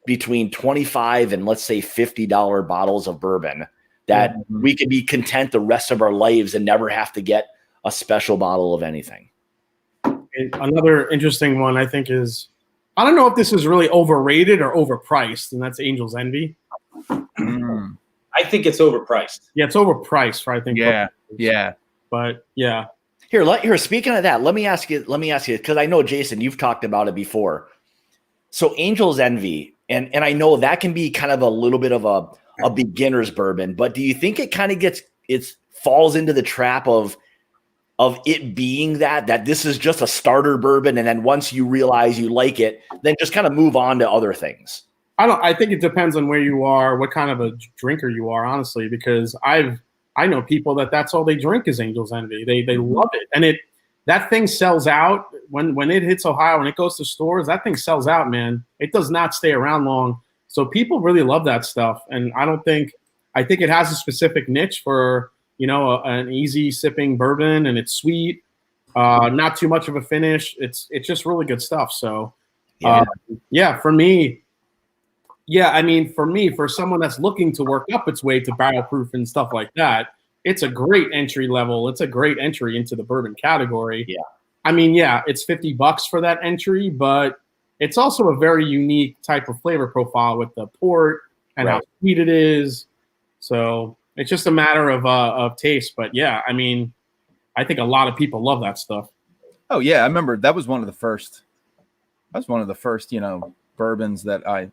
between $25 and let's say $50 bottles of bourbon that we could be content the rest of our lives and never have to get a special bottle of anything. Another interesting one I think is, I don't know if this is really overrated or overpriced, and that's Angel's Envy. I think it's overpriced. Yeah, it's overpriced for I think. Yeah. But yeah. Here. Speaking of that, let me ask you because I know Jason, you've talked about it before. So Angel's Envy, and I know that can be kind of a little bit of a beginner's bourbon, but do you think it kind of falls into the trap of it being that this is just a starter bourbon, and then once you realize you like it, then just kind of move on to other things? I think it depends on where you are, what kind of a drinker you are, honestly, because I know people that's all they drink is Angel's Envy. They love it. And that thing sells out when it hits Ohio, when it goes to stores, that thing sells out, man. It does not stay around long. So people really love that stuff. And I think it has a specific niche for, an easy sipping bourbon, and it's sweet, not too much of a finish. It's just really good stuff. So for me, for someone that's looking to work up its way to barrel proof and stuff like that, it's a great entry level. It's a great entry into the bourbon category. Yeah. It's $50 for that entry, but it's also a very unique type of flavor profile with the port and how sweet it is. So it's just a matter of taste. But yeah, I think a lot of people love that stuff. Oh yeah, I remember that was one of the first. Bourbons that I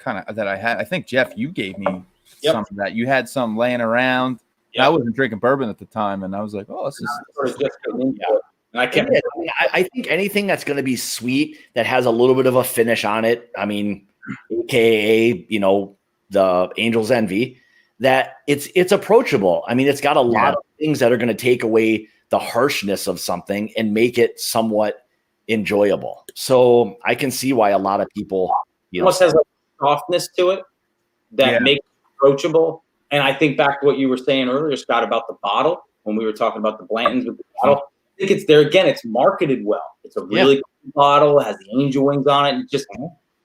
had. I think Jeff, you gave me some of that. You had some laying around. Yep. I wasn't drinking bourbon at the time, and I was like, "Oh, this is." I think anything that's going to be sweet that has a little bit of a finish on it. AKA the Angel's Envy. That it's approachable. It's got a lot of things that are going to take away the harshness of something and make it somewhat enjoyable. So I can see why a lot of people almost has a softness to it that makes it approachable. And I think back to what you were saying earlier, Scott, about the bottle when we were talking about the Blantons with the bottle. I think it's there again. It's marketed well. It's a really cool bottle. It has the angel wings on it. And just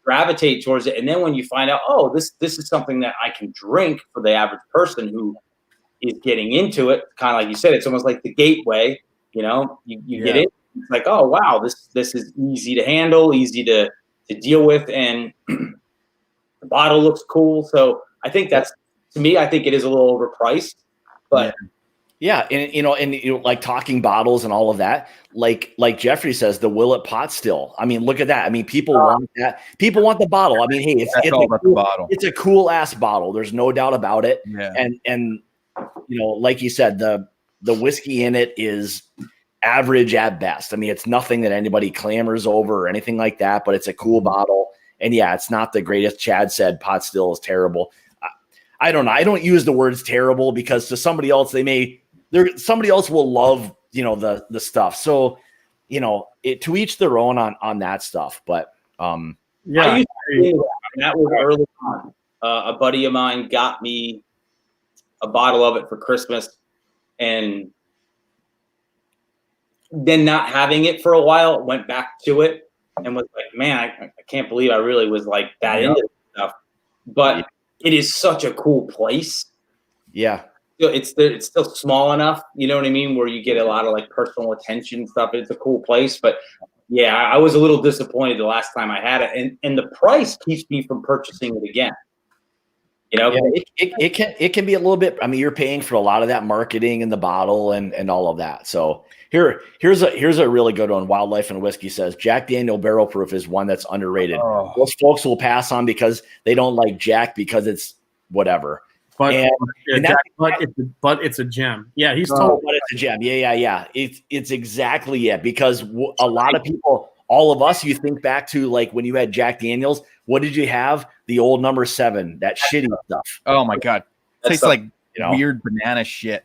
gravitate towards it. And then when you find out, this is something that I can drink for the average person who is getting into it, kind of like you said, it's almost like the gateway. You get in. It's like, oh wow, this is easy to handle, easy to deal with, and the bottle looks cool. So I think that's, to me, I think it is a little overpriced, but and like talking bottles and all of that, like Jeffrey says, the Willet pot still. Look at that. People want that. People want the bottle. Hey, it's all about the bottle. It's a cool ass bottle. There's no doubt about it. Yeah. And like you said, the whiskey in it is average at best. It's nothing that anybody clamors over or anything like that, but it's a cool bottle. And it's not the greatest. Chad said pot still is terrible. I don't know. I don't use the words terrible because to somebody else, somebody else will love, the stuff. So, to each their own on that stuff. But I used to do that. That was early on. A buddy of mine got me a bottle of it for Christmas, and then not having it for a while, went back to it and was like, man, I can't believe I really was like that into this stuff. But it is such a cool place. Yeah. It's still small enough, you know what I mean, where you get a lot of like personal attention and stuff. It's a cool place. But yeah, I was a little disappointed the last time I had it. And the price keeps me from purchasing it again. It can be a little bit. You're paying for a lot of that marketing and the bottle and all of that. So here's a really good one. Wildlife and Whiskey says Jack Daniel Barrel Proof is one that's underrated. Most folks will pass on because they don't like Jack because it's whatever. But it's a gem. Yeah, he's told. But it's a gem. Yeah. It's exactly it. Because a lot of people, all of us, you think back to like when you had Jack Daniels. What did you have? The old number 7, that shitty stuff. Oh my god, tastes like weird banana shit.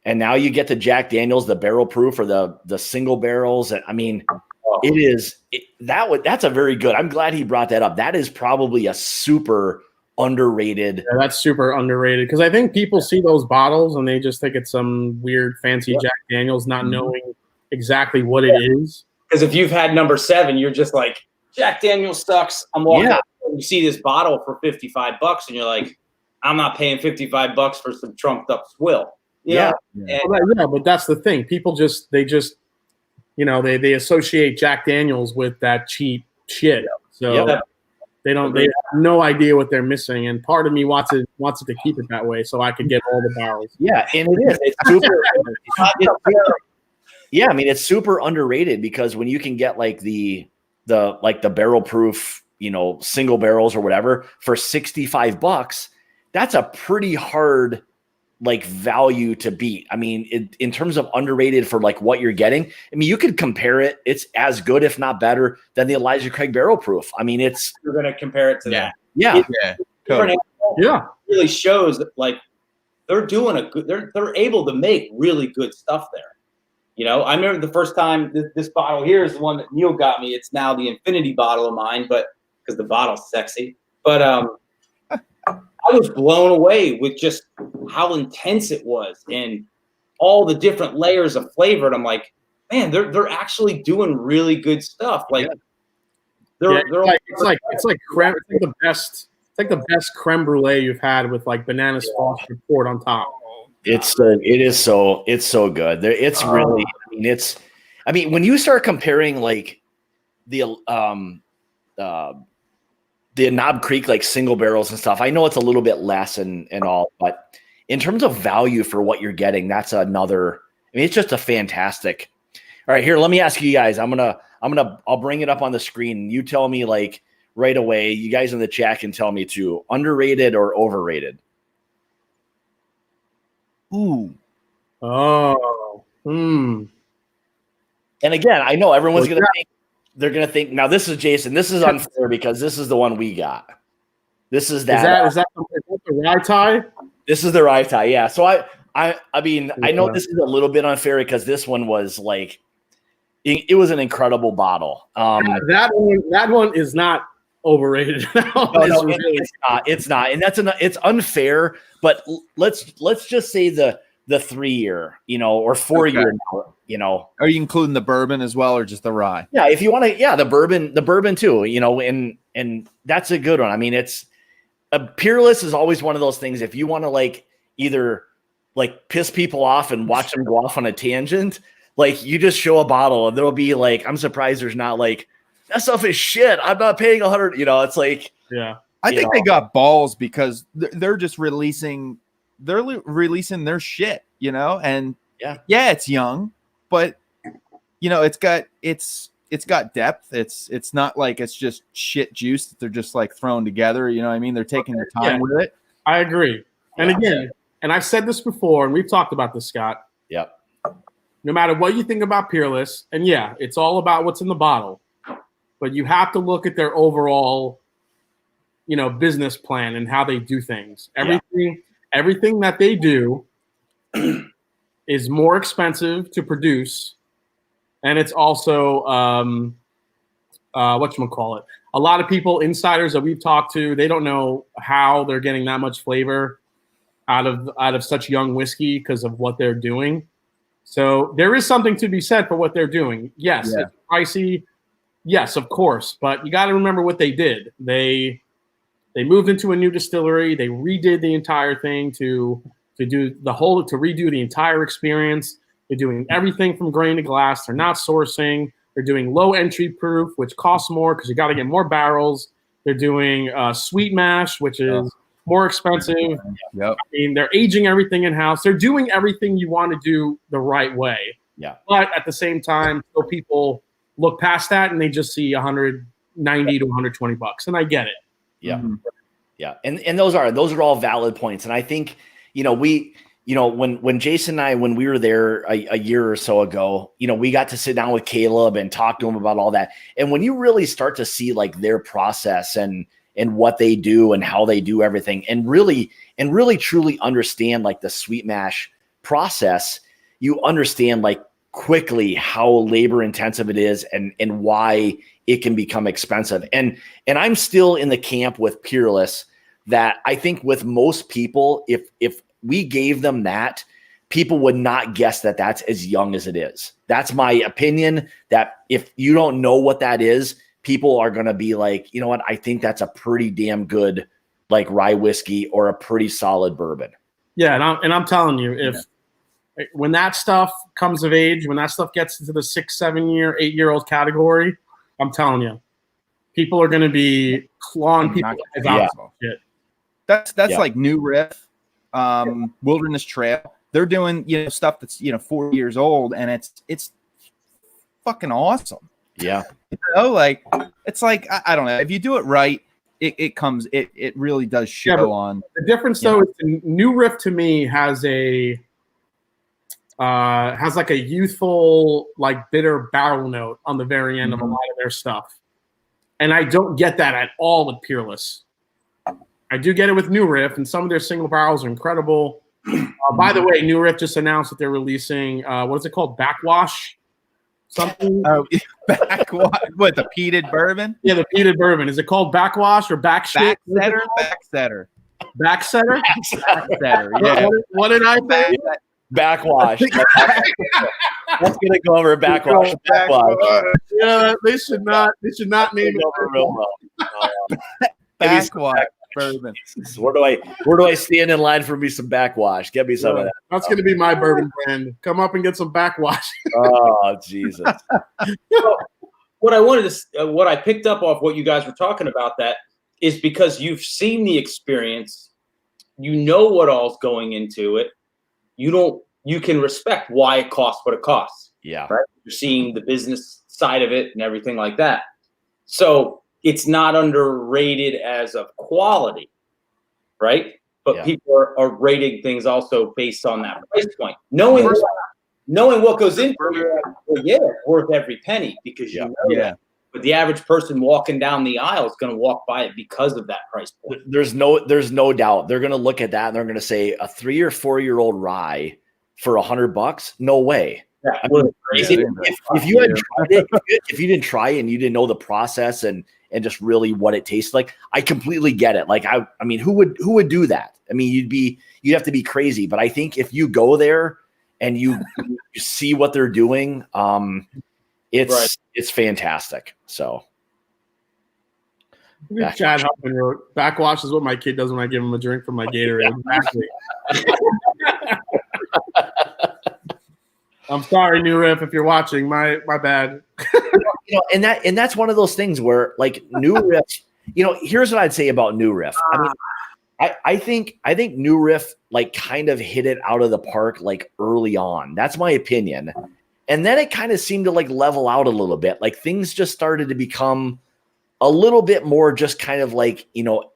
And now you get to Jack Daniels, the barrel proof or the single barrels. And that's a very good. I'm glad he brought that up. That is probably a super underrated. Yeah, that's super underrated because I think people see those bottles and they just think it's some weird fancy Jack Daniels, not knowing exactly what it is. Because if you've had number 7, you're just like, Jack Daniels sucks. I'm walking out and you see this bottle for $55 and you're like, I'm not paying $55 for some trumped up swill. But that's the thing. People they associate Jack Daniels with that cheap shit. So they have no idea what they're missing. And part of me wants it to keep it that way so I can get all the barrels. Yeah, and it is. It's super. It's super underrated because when you can get like the barrel proof, single barrels or whatever for $65, that's a pretty hard like value to beat. In terms of underrated for like what you're getting, you could compare it. It's as good, if not better, than the Elijah Craig barrel proof. You're going to compare it to that. Yeah. It really shows that like they're doing they're able to make really good stuff there. You know, I remember the first time this bottle here is the one that Neil got me. It's now the infinity bottle of mine, but because the bottle's sexy. But I was blown away with just how intense it was and all the different layers of flavor. And I'm like, man, they're actually doing really good stuff. Like it's like the best creme brulee you've had with like bananas foster poured on top. It is so good. It's really, I mean, when you start comparing like the Knob Creek like single barrels and stuff, I know it's a little bit less and all, but in terms of value for what you're getting, that's another. I mean, it's just a fantastic. All right, here, let me ask you guys. I'll bring it up on the screen. You tell me like right away. You guys in the chat can tell me too. Underrated or overrated? Ooh. Oh. And again, I know everyone's going to think, they're going to think, now this is Jason. This is unfair because this is the one we got. This is that. Is that the rye tie? This is the rye tie. Yeah. So I mean, I know this is a little bit unfair because this one was like, it was an incredible bottle. That one is not overrated. It's not. And it's unfair, but let's just say the 3-year, or 4-year, Are you including the bourbon as well or just the rye? Yeah, if you want to, the bourbon too, and that's a good one. I mean, it's Peerless is always one of those things. If you want to like either like piss people off and watch them go off on a tangent, like you just show a bottle and there'll be like, I'm surprised there's not like, that stuff is shit. I'm not paying 100. It's like, yeah. I think they got balls because they're just releasing their shit, and yeah, it's young, but it's got depth. It's not like it's just shit juice that they're just like thrown together. You know what I mean? They're taking their time with it. I agree. And again, and I've said this before, and we've talked about this, Scott. Yep. No matter what you think about Peerless, and it's all about what's in the bottle, but you have to look at their overall, business plan and how they do things. Everything that they do is more expensive to produce, and it's also whatchamacallit. A lot of people, insiders that we've talked to, they don't know how they're getting that much flavor out of such young whiskey because of what they're doing. So there is something to be said for what they're doing. Yes, it's pricey. Yes, of course, but you got to remember what they did. They moved into a new distillery. They redid the entire thing to redo the entire experience. They're doing everything from grain to glass. They're not sourcing. They're doing low entry proof, which costs more because you got to get more barrels. They're doing sweet mash, which is more expensive. Yep. I mean, they're aging everything in house. They're doing everything you want to do the right way. Yeah. But at the same time, so people look past that and they just see $190 to $120, and I get it. Yeah. Mm-hmm. Yeah. And those are all valid points. And I think, when Jason and I, when we were there a year or so ago, we got to sit down with Caleb and talk to him about all that. And when you really start to see like their process and what they do and how they do everything and really truly understand like the sweet mash process, you understand like quickly how labor intensive it is and why it can become expensive. And I'm still in the camp with Peerless that I think with most people, if we gave them that, people would not guess that that's as young as it is. That's my opinion, that if you don't know what that is, people are going to be like, you know what? I think that's a pretty damn good like rye whiskey or a pretty solid bourbon. Yeah. And I'm telling you, when that stuff comes of age, when that stuff gets into the 6, 7 year, 8-year-old category, I'm telling you, people are going to be clawing people out. Shit. That's like New Riff, Wilderness Trail. They're doing stuff that's 4 years old, and it's fucking awesome. Yeah. Like it's like I don't know, if you do it right, it really does show on. The difference though is the New Riff to me has like a youthful, like bitter barrel note on the very end of a lot of their stuff. And I don't get that at all with Peerless. I do get it with New Riff, and some of their single barrels are incredible. By the way, New Riff just announced that they're releasing what is it called? Backwash? Something? Backwash. What, the peated bourbon? Yeah, the peated bourbon. Is it called backwash or backshit? Backsetter. Backsetter? Backsetter. Yeah. What did I say? Backwash. That's gonna go over backwash. Yeah, they should not name it over real well. Backwash bourbon. Where do I stand in line for me some backwash? Get me some of that. That's going to be my bourbon brand. Come up and get some backwash. Oh Jesus! What I picked up off what you guys were talking about that is because you've seen the experience, you know what all's going into it. You can respect why it costs what it costs. Yeah, right. You're seeing the business side of it and everything like that. So it's not underrated as of quality, right? But people are rating things also based on that price point. Knowing what goes into it, well, yeah, it's worth every penny because you know that. But the average person walking down the aisle is going to walk by it because of that price point. There's no doubt. They're going to look at that and they're going to say a 3 or 4 year old rye for $100? No way. Yeah, I mean, if you hadn't tried it, if you didn't try it and you didn't know the process and just really what it tastes like, I completely get it. Like I mean, who would do that? I mean, you'd have to be crazy. But I think if you go there and you see what they're doing, it's fantastic. So Chad Huffman wrote, "Backwash is what my kid does when I give him a drink from my Gatorade." Exactly. I'm sorry, New Riff, if you're watching. My bad. And that's one of those things where, like, New Riff. Here's what I'd say about New Riff. I mean, I think New Riff like kind of hit it out of the park like early on. That's my opinion. And then it kind of seemed to like level out a little bit. Like things just started to become a little bit more just kind of like,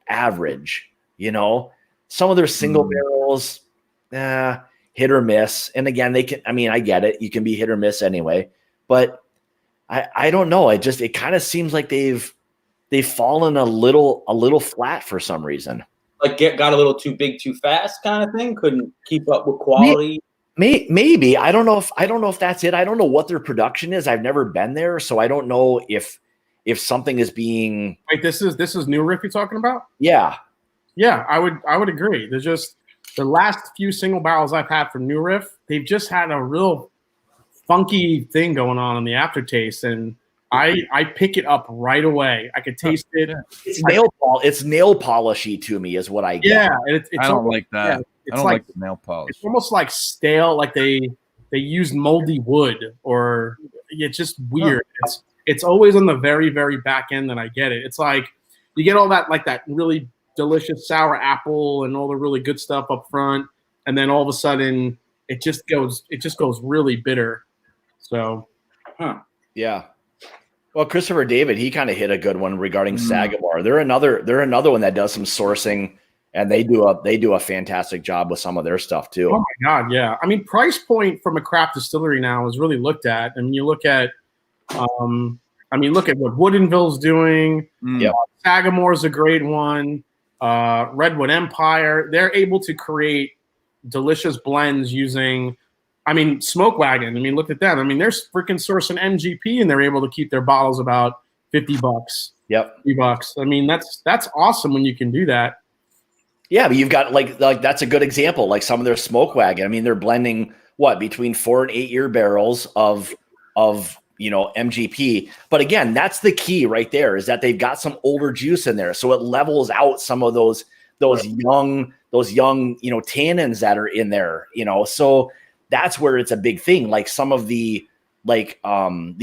average. Some of their single barrels, hit or miss. And again, I get it. You can be hit or miss anyway. But I don't know. It kind of seems like they've fallen a little flat for some reason. Like got a little too big too fast kind of thing. Couldn't keep up with quality. Maybe. I don't know if that's it. I don't know what their production is. I've never been there, so I don't know if something is being. Wait, this is New Riff you're talking about? Yeah. Yeah, I would agree. There's just the last few single barrels I've had from New Riff, they've just had a real funky thing going on in the aftertaste, and I pick it up right away. I could taste it. It's nail polishy to me, is what I get. Yeah, I don't like that. Yeah, I don't like the nail polish. It's almost like stale, like they used moldy wood, or it's just weird. Oh. It's always on the very, very back end that I get it. It's like you get all that, like that really delicious sour apple and all the really good stuff up front, and then all of a sudden it just goes really bitter. So, yeah. Well, Christopher David, he kind of hit a good one regarding Sagamore. They're another one that does some sourcing, and they do a fantastic job with some of their stuff too. Oh my God, yeah. I mean, price point from a craft distillery now is really looked at. I mean, you look at, look at what Woodinville's doing. Yeah, Sagamore's a great one. Redwood Empire. They're able to create delicious blends using. I mean, Smoke Wagon. I mean, look at that. I mean, they're freaking sourcing MGP, and they're able to keep their bottles about $50. Yep, $50. I mean, that's awesome when you can do that. Yeah, but you've got like that's a good example. Like some of their Smoke Wagon. I mean, they're blending between 4 and 8 year barrels of MGP. But again, that's the key right there, is that they've got some older juice in there, so it levels out some of those young tannins that are in there. So that's where it's a big thing. Like some of the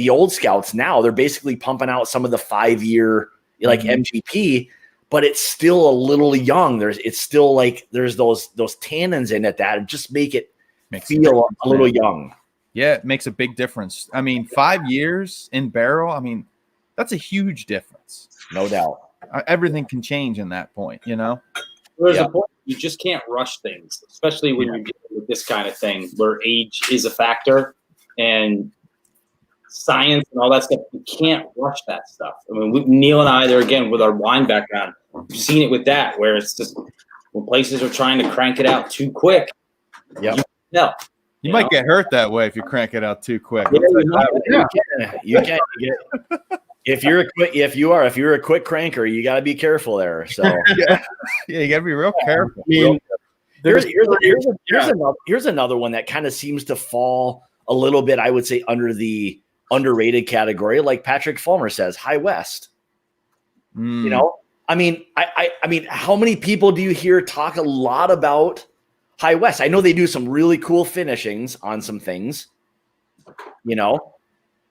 old scouts now, they're basically pumping out some of the 5 year MGP, but it's still a little young. It's still like there's those tannins in it that just make it feel a little young. Yeah, it makes a big difference. I mean, 5 years in barrel, I mean, that's a huge difference. No doubt. Everything can change in that point, There's a point you just can't rush things, especially when you're dealing with this kind of thing where age is a factor and science and all that stuff. You can't rush that stuff. I mean, Neil and I, there again, with our wine background, we've seen it with that, where it's just when places are trying to crank it out too quick, Yep. No. You might get hurt that way if you crank it out too quick. You can. If you're a quick cranker, you got to be careful there. So yeah, you got to be real careful. I mean, here's another one that kind of seems to fall a little bit, I would say, under the underrated category, like Patrick Fulmer says, High West. You know, I mean, I mean, how many people do you hear talk a lot about High West? I know they do some really cool finishings on some things, you know,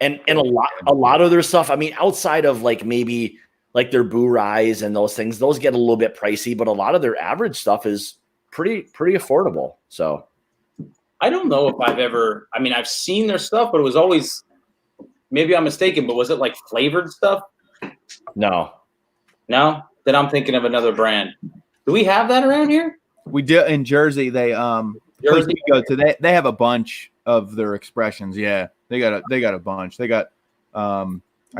and a lot of their stuff. I mean, outside of like maybe like their Boo Ryes and those things, those get a little bit pricey, but a lot of their average stuff is pretty affordable. So I don't know if I've seen their stuff, but it was always, maybe I'm mistaken, but was it like flavored stuff? No. Then I'm thinking of another brand. Do we have that around here? We do in Jersey. They place we go to, they have a bunch of their expressions. Yeah, they got a bunch. They got I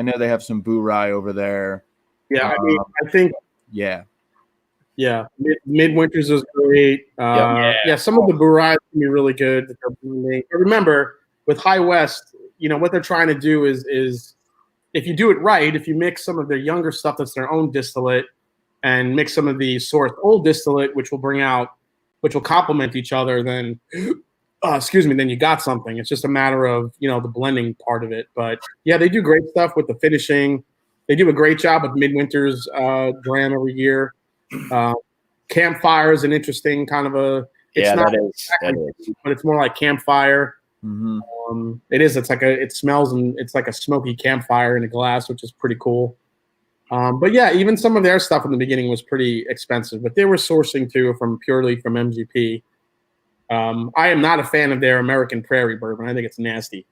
know they have some Boo Rye over there. Yeah, I mean, I think yeah. Midwinters is great. Some of the Boo Ryes can be really good. That they're blending. But remember, with High West, you know what they're trying to do is if you do it right, if you mix some of their younger stuff that's their own distillate and mix some of the sourced old distillate, which will complement each other, then then you got something. It's just a matter of, you know, the blending part of it. But yeah, they do great stuff with the finishing. They do a great job with Midwinter's dram every year. Campfire is an interesting kind of a. That is. But it's more like campfire. Mm-hmm. It smells and it's like a smoky campfire in a glass, which is pretty cool. But yeah, even some of their stuff in the beginning was pretty expensive, but they were sourcing too purely from MGP. I am not a fan of their American Prairie bourbon. I think it's nasty.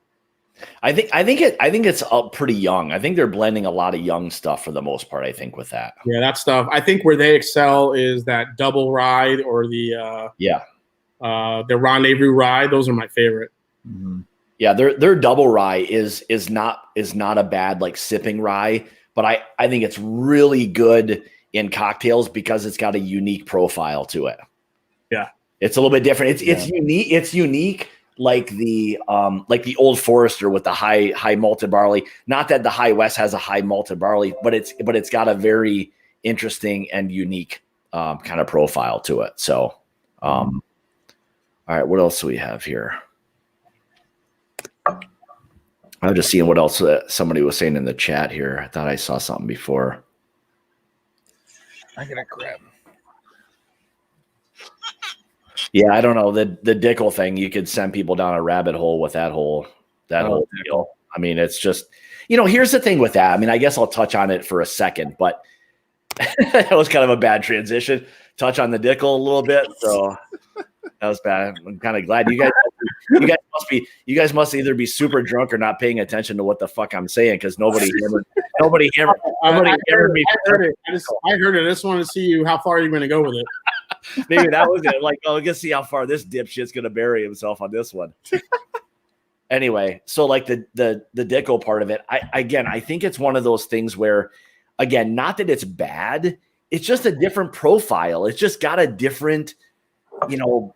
I think it's pretty young. I think they're blending a lot of young stuff for the most part. I think with that. Yeah, that stuff. I think where they excel is that double rye or the Rendezvous rye. Those are my favorite. Mm-hmm. Yeah, their double rye is not a bad like sipping rye, but I think it's really good in cocktails because it's got a unique profile to it. Yeah, it's a little bit different. It's unique. It's unique. Like the Old Forester with the high malted barley. Not that the High West has a high malted barley, but it's got a very interesting and unique kind of profile to it. So, all right, what else do we have here? I'm just seeing what else somebody was saying in the chat here. I thought I saw something before. I'm gonna grab. Yeah, I don't know the Dickel thing. You could send people down a rabbit hole with that whole deal. I mean, it's just, you know, here's the thing with that. I mean, I guess I'll touch on it for a second, but that was kind of a bad transition. Touch on the Dickel a little bit, so that was bad. I'm kind of glad you guys must either be super drunk or not paying attention to what the fuck I'm saying because nobody hammered me. I heard it. I just wanted to see how far you're going to go with it. Maybe that was it. Like, oh, let's see how far this dipshit's gonna bury himself on this one. Anyway, so like the Dickel part of it, I think it's one of those things where, again, not that it's bad, it's just a different profile. It's just got a different, you know,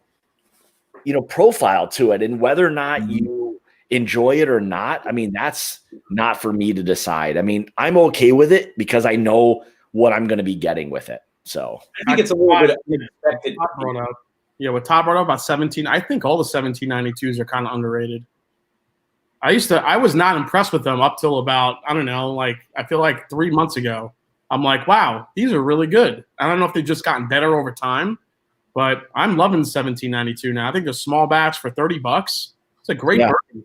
profile to it, and whether or not you enjoy it or not, I mean, that's not for me to decide. I mean, I'm okay with it because I know what I'm going to be getting with it. So I think it's a little bit unexpected. With Top brought up about 17. I think all the 1792s are kind of underrated. I was not impressed with them up till about, I don't know, like I feel like 3 months ago. I'm like, wow, these are really good. I don't know if they've just gotten better over time, but I'm loving 1792 now. I think the small batch for $30. It's a great bourbon.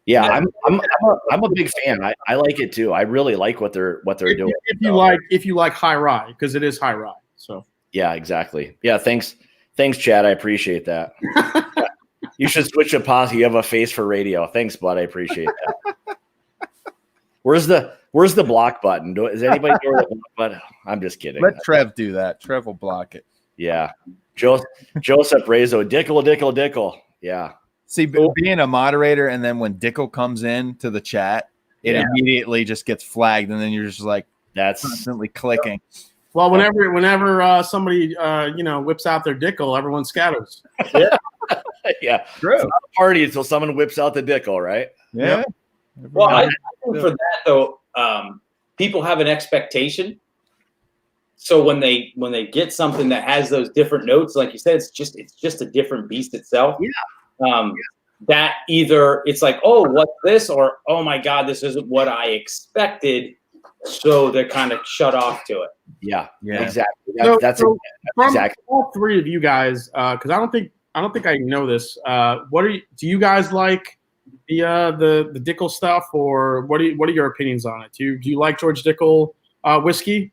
Yeah, I'm a big fan. I like it too. I really like what they're doing. If you like high rye, because it is high rye. So yeah, exactly. Yeah, thanks, Chad. I appreciate that. You should switch to pause. You have a face for radio. Thanks, bud. I appreciate that. Where's the block button? Is anybody doing the block button? I'm just kidding. Let Trev do that. Trev will block it. Yeah, Joseph Rezo, Dickel. Yeah. See, being a moderator, and then when Dickel comes in to the chat, it immediately just gets flagged, and then you're just like, that's constantly clicking. Well, whenever somebody whips out their Dickel, everyone scatters. Yeah. Yeah. True. It's not a party until someone whips out the Dickel, right? Yeah. Well, I think for that though, people have an expectation. So when they get something that has those different notes, like you said, it's just a different beast itself. Yeah. That either it's like, oh, what's this, or oh my God, this isn't what I expected. So they're kind of shut off to it. Yeah. Yeah. Exactly. So That's from exactly. all three of you guys, because I don't think I know this. Do you guys like the Dickel stuff, or what are your opinions on it? Do you like George Dickel whiskey?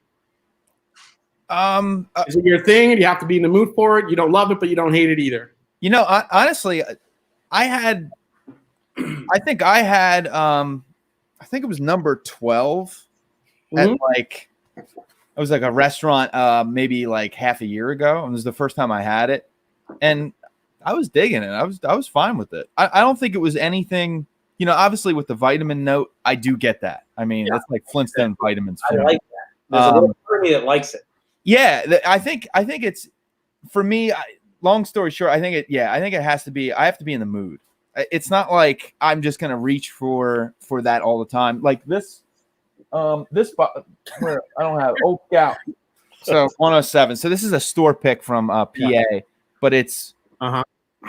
Is it your thing and you have to be in the mood for it? You don't love it, but you don't hate it either. You know, honestly, I think it was number 12 at like, it was like a restaurant maybe like half a year ago. It was the first time I had it, and I was digging it. I was fine with it. I don't think it was anything, you know, obviously with the vitamin note, I do get that. I mean, that's like Flintstone vitamins. I like that. There's a little part of me that likes it. Yeah, I think it's, for me, long story short, I think it has to be, I have to be in the mood. It's not like I'm just going to reach for that all the time. Like this where I don't have Oak Scout. So 107. So this is a store pick from PA, but it's, I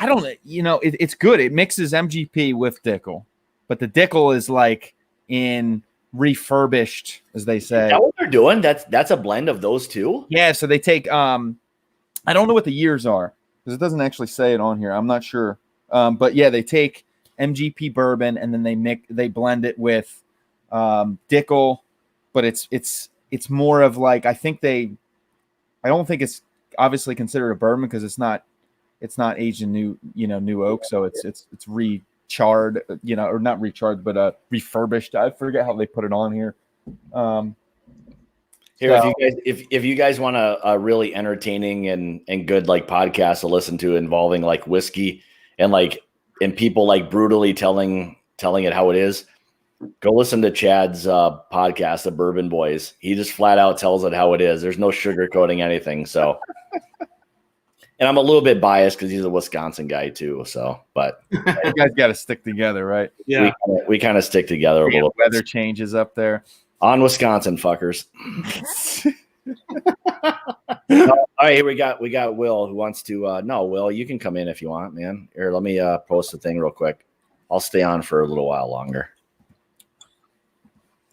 don't, you know, it's good. It mixes MGP with Dickel, but the Dickel is like in refurbished, as they say. Is that what they're doing? That's a blend of those two? Yeah, so they take I don't know what the years are because it doesn't actually say it on here. I'm not sure. But yeah, they take MGP bourbon and then they blend it with Dickel, but it's more of like, I don't think it's obviously considered a bourbon because it's not aged in new oak, so it's recharred, you know, or not recharred, but refurbished. I forget how they put it on here. Here, so, if you guys want a really entertaining and good like podcast to listen to involving like whiskey and people like brutally telling it how it is, go listen to Chad's podcast, The Bourbon Boys. He just flat out tells it how it is. There's no sugarcoating anything. So, and I'm a little bit biased because he's a Wisconsin guy too. So, but you guys got to stick together, right? Yeah, we kind of stick together a little. Weather changes up there. On Wisconsin, fuckers. All right, here we got Will who wants to. No, Will, you can come in if you want, man. Here, let me post the thing real quick. I'll stay on for a little while longer.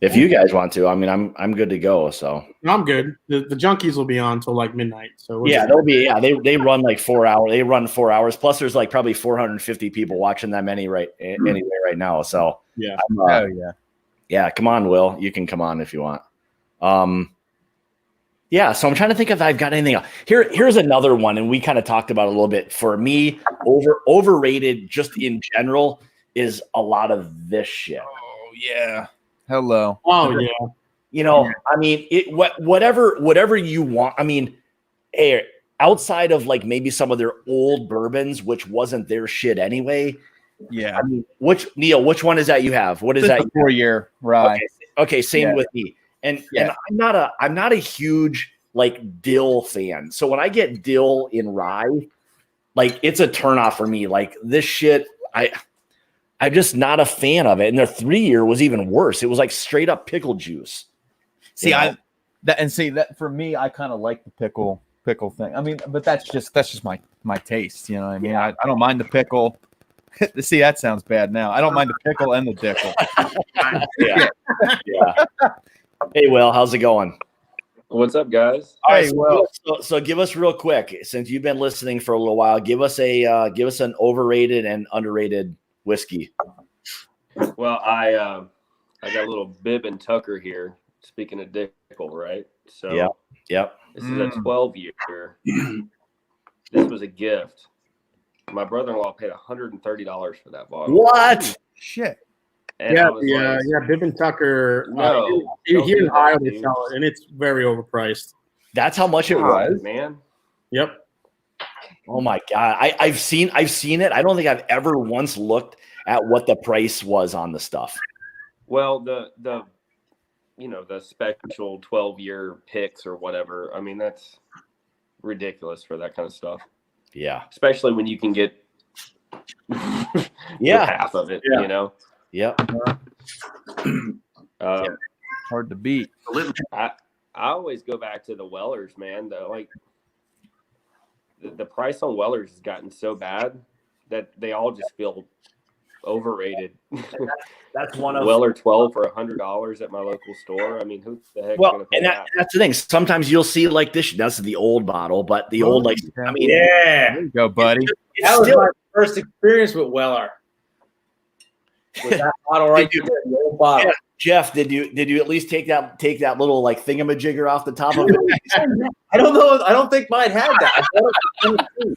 If you guys want to, I mean, I'm good to go. So I'm good. The junkies will be on till like midnight. So yeah, they'll be. Yeah, they run like 4 hours. They run 4 hours. Plus, there's like probably 450 people watching them anyway right now. So yeah, yeah. Come on, Will. You can come on if you want. Yeah. So I'm trying to think if I've got anything else. Here's another one, and we kind of talked about it a little bit. For me, overrated just in general is a lot of this shit. Oh yeah. Hello. Oh yeah. You know, I mean, whatever you want. I mean, outside of like maybe some of their old bourbons, which wasn't their shit anyway. Yeah. I mean, which one is that you have? What is that? 4-year rye. Okay, same with me. And I'm not a huge like dill fan. So when I get dill in rye, like it's a turnoff for me. Like this shit, I'm just not a fan of it. And their 3-year was even worse. It was like straight up pickle juice. See, that for me, I kind of like the pickle thing. I mean, but that's just my taste. You know what I mean? I don't mind the pickle. See, that sounds bad now. I don't mind the pickle and the Dickel. Yeah. Hey, Will, how's it going? What's up, guys? All right, well, so give us real quick, since you've been listening for a little while, give us an overrated and underrated whiskey. Well, I got a little bib and tucker here. Speaking of Dickel, right? So yep. This is a 12-year. This was a gift. My brother-in-law paid $130 for that bottle. What? Shit. And Bib and Tucker. No, here in Ohio they sell it, and it's very overpriced. That's how much it was, man. Yep. Oh my god, I've seen it. I don't think I've ever once looked at what the price was on the stuff. Well, the special 12-year picks or whatever. I mean, that's ridiculous for that kind of stuff. Yeah. Especially when you can get Yeah. half of it, Yeah. you know. Yep. Hard to beat. I always go back to the Wellers, man. Like the price on Wellers has gotten so bad that they all just feel overrated. That's one of Weller 12 for $100 at my local store. I mean, who the heck is well, going to pay and that? that's the thing. Sometimes you'll see like this. That's the old bottle, but the old like Yeah. I mean, Yeah. There you go, buddy. it's That was still my first experience with Weller. With that bottle right there, the old bottle. Yeah. Jeff, did you at least take that little like thingamajigger off the top of it? I don't know. I don't think mine had that. I thought it was funny, too.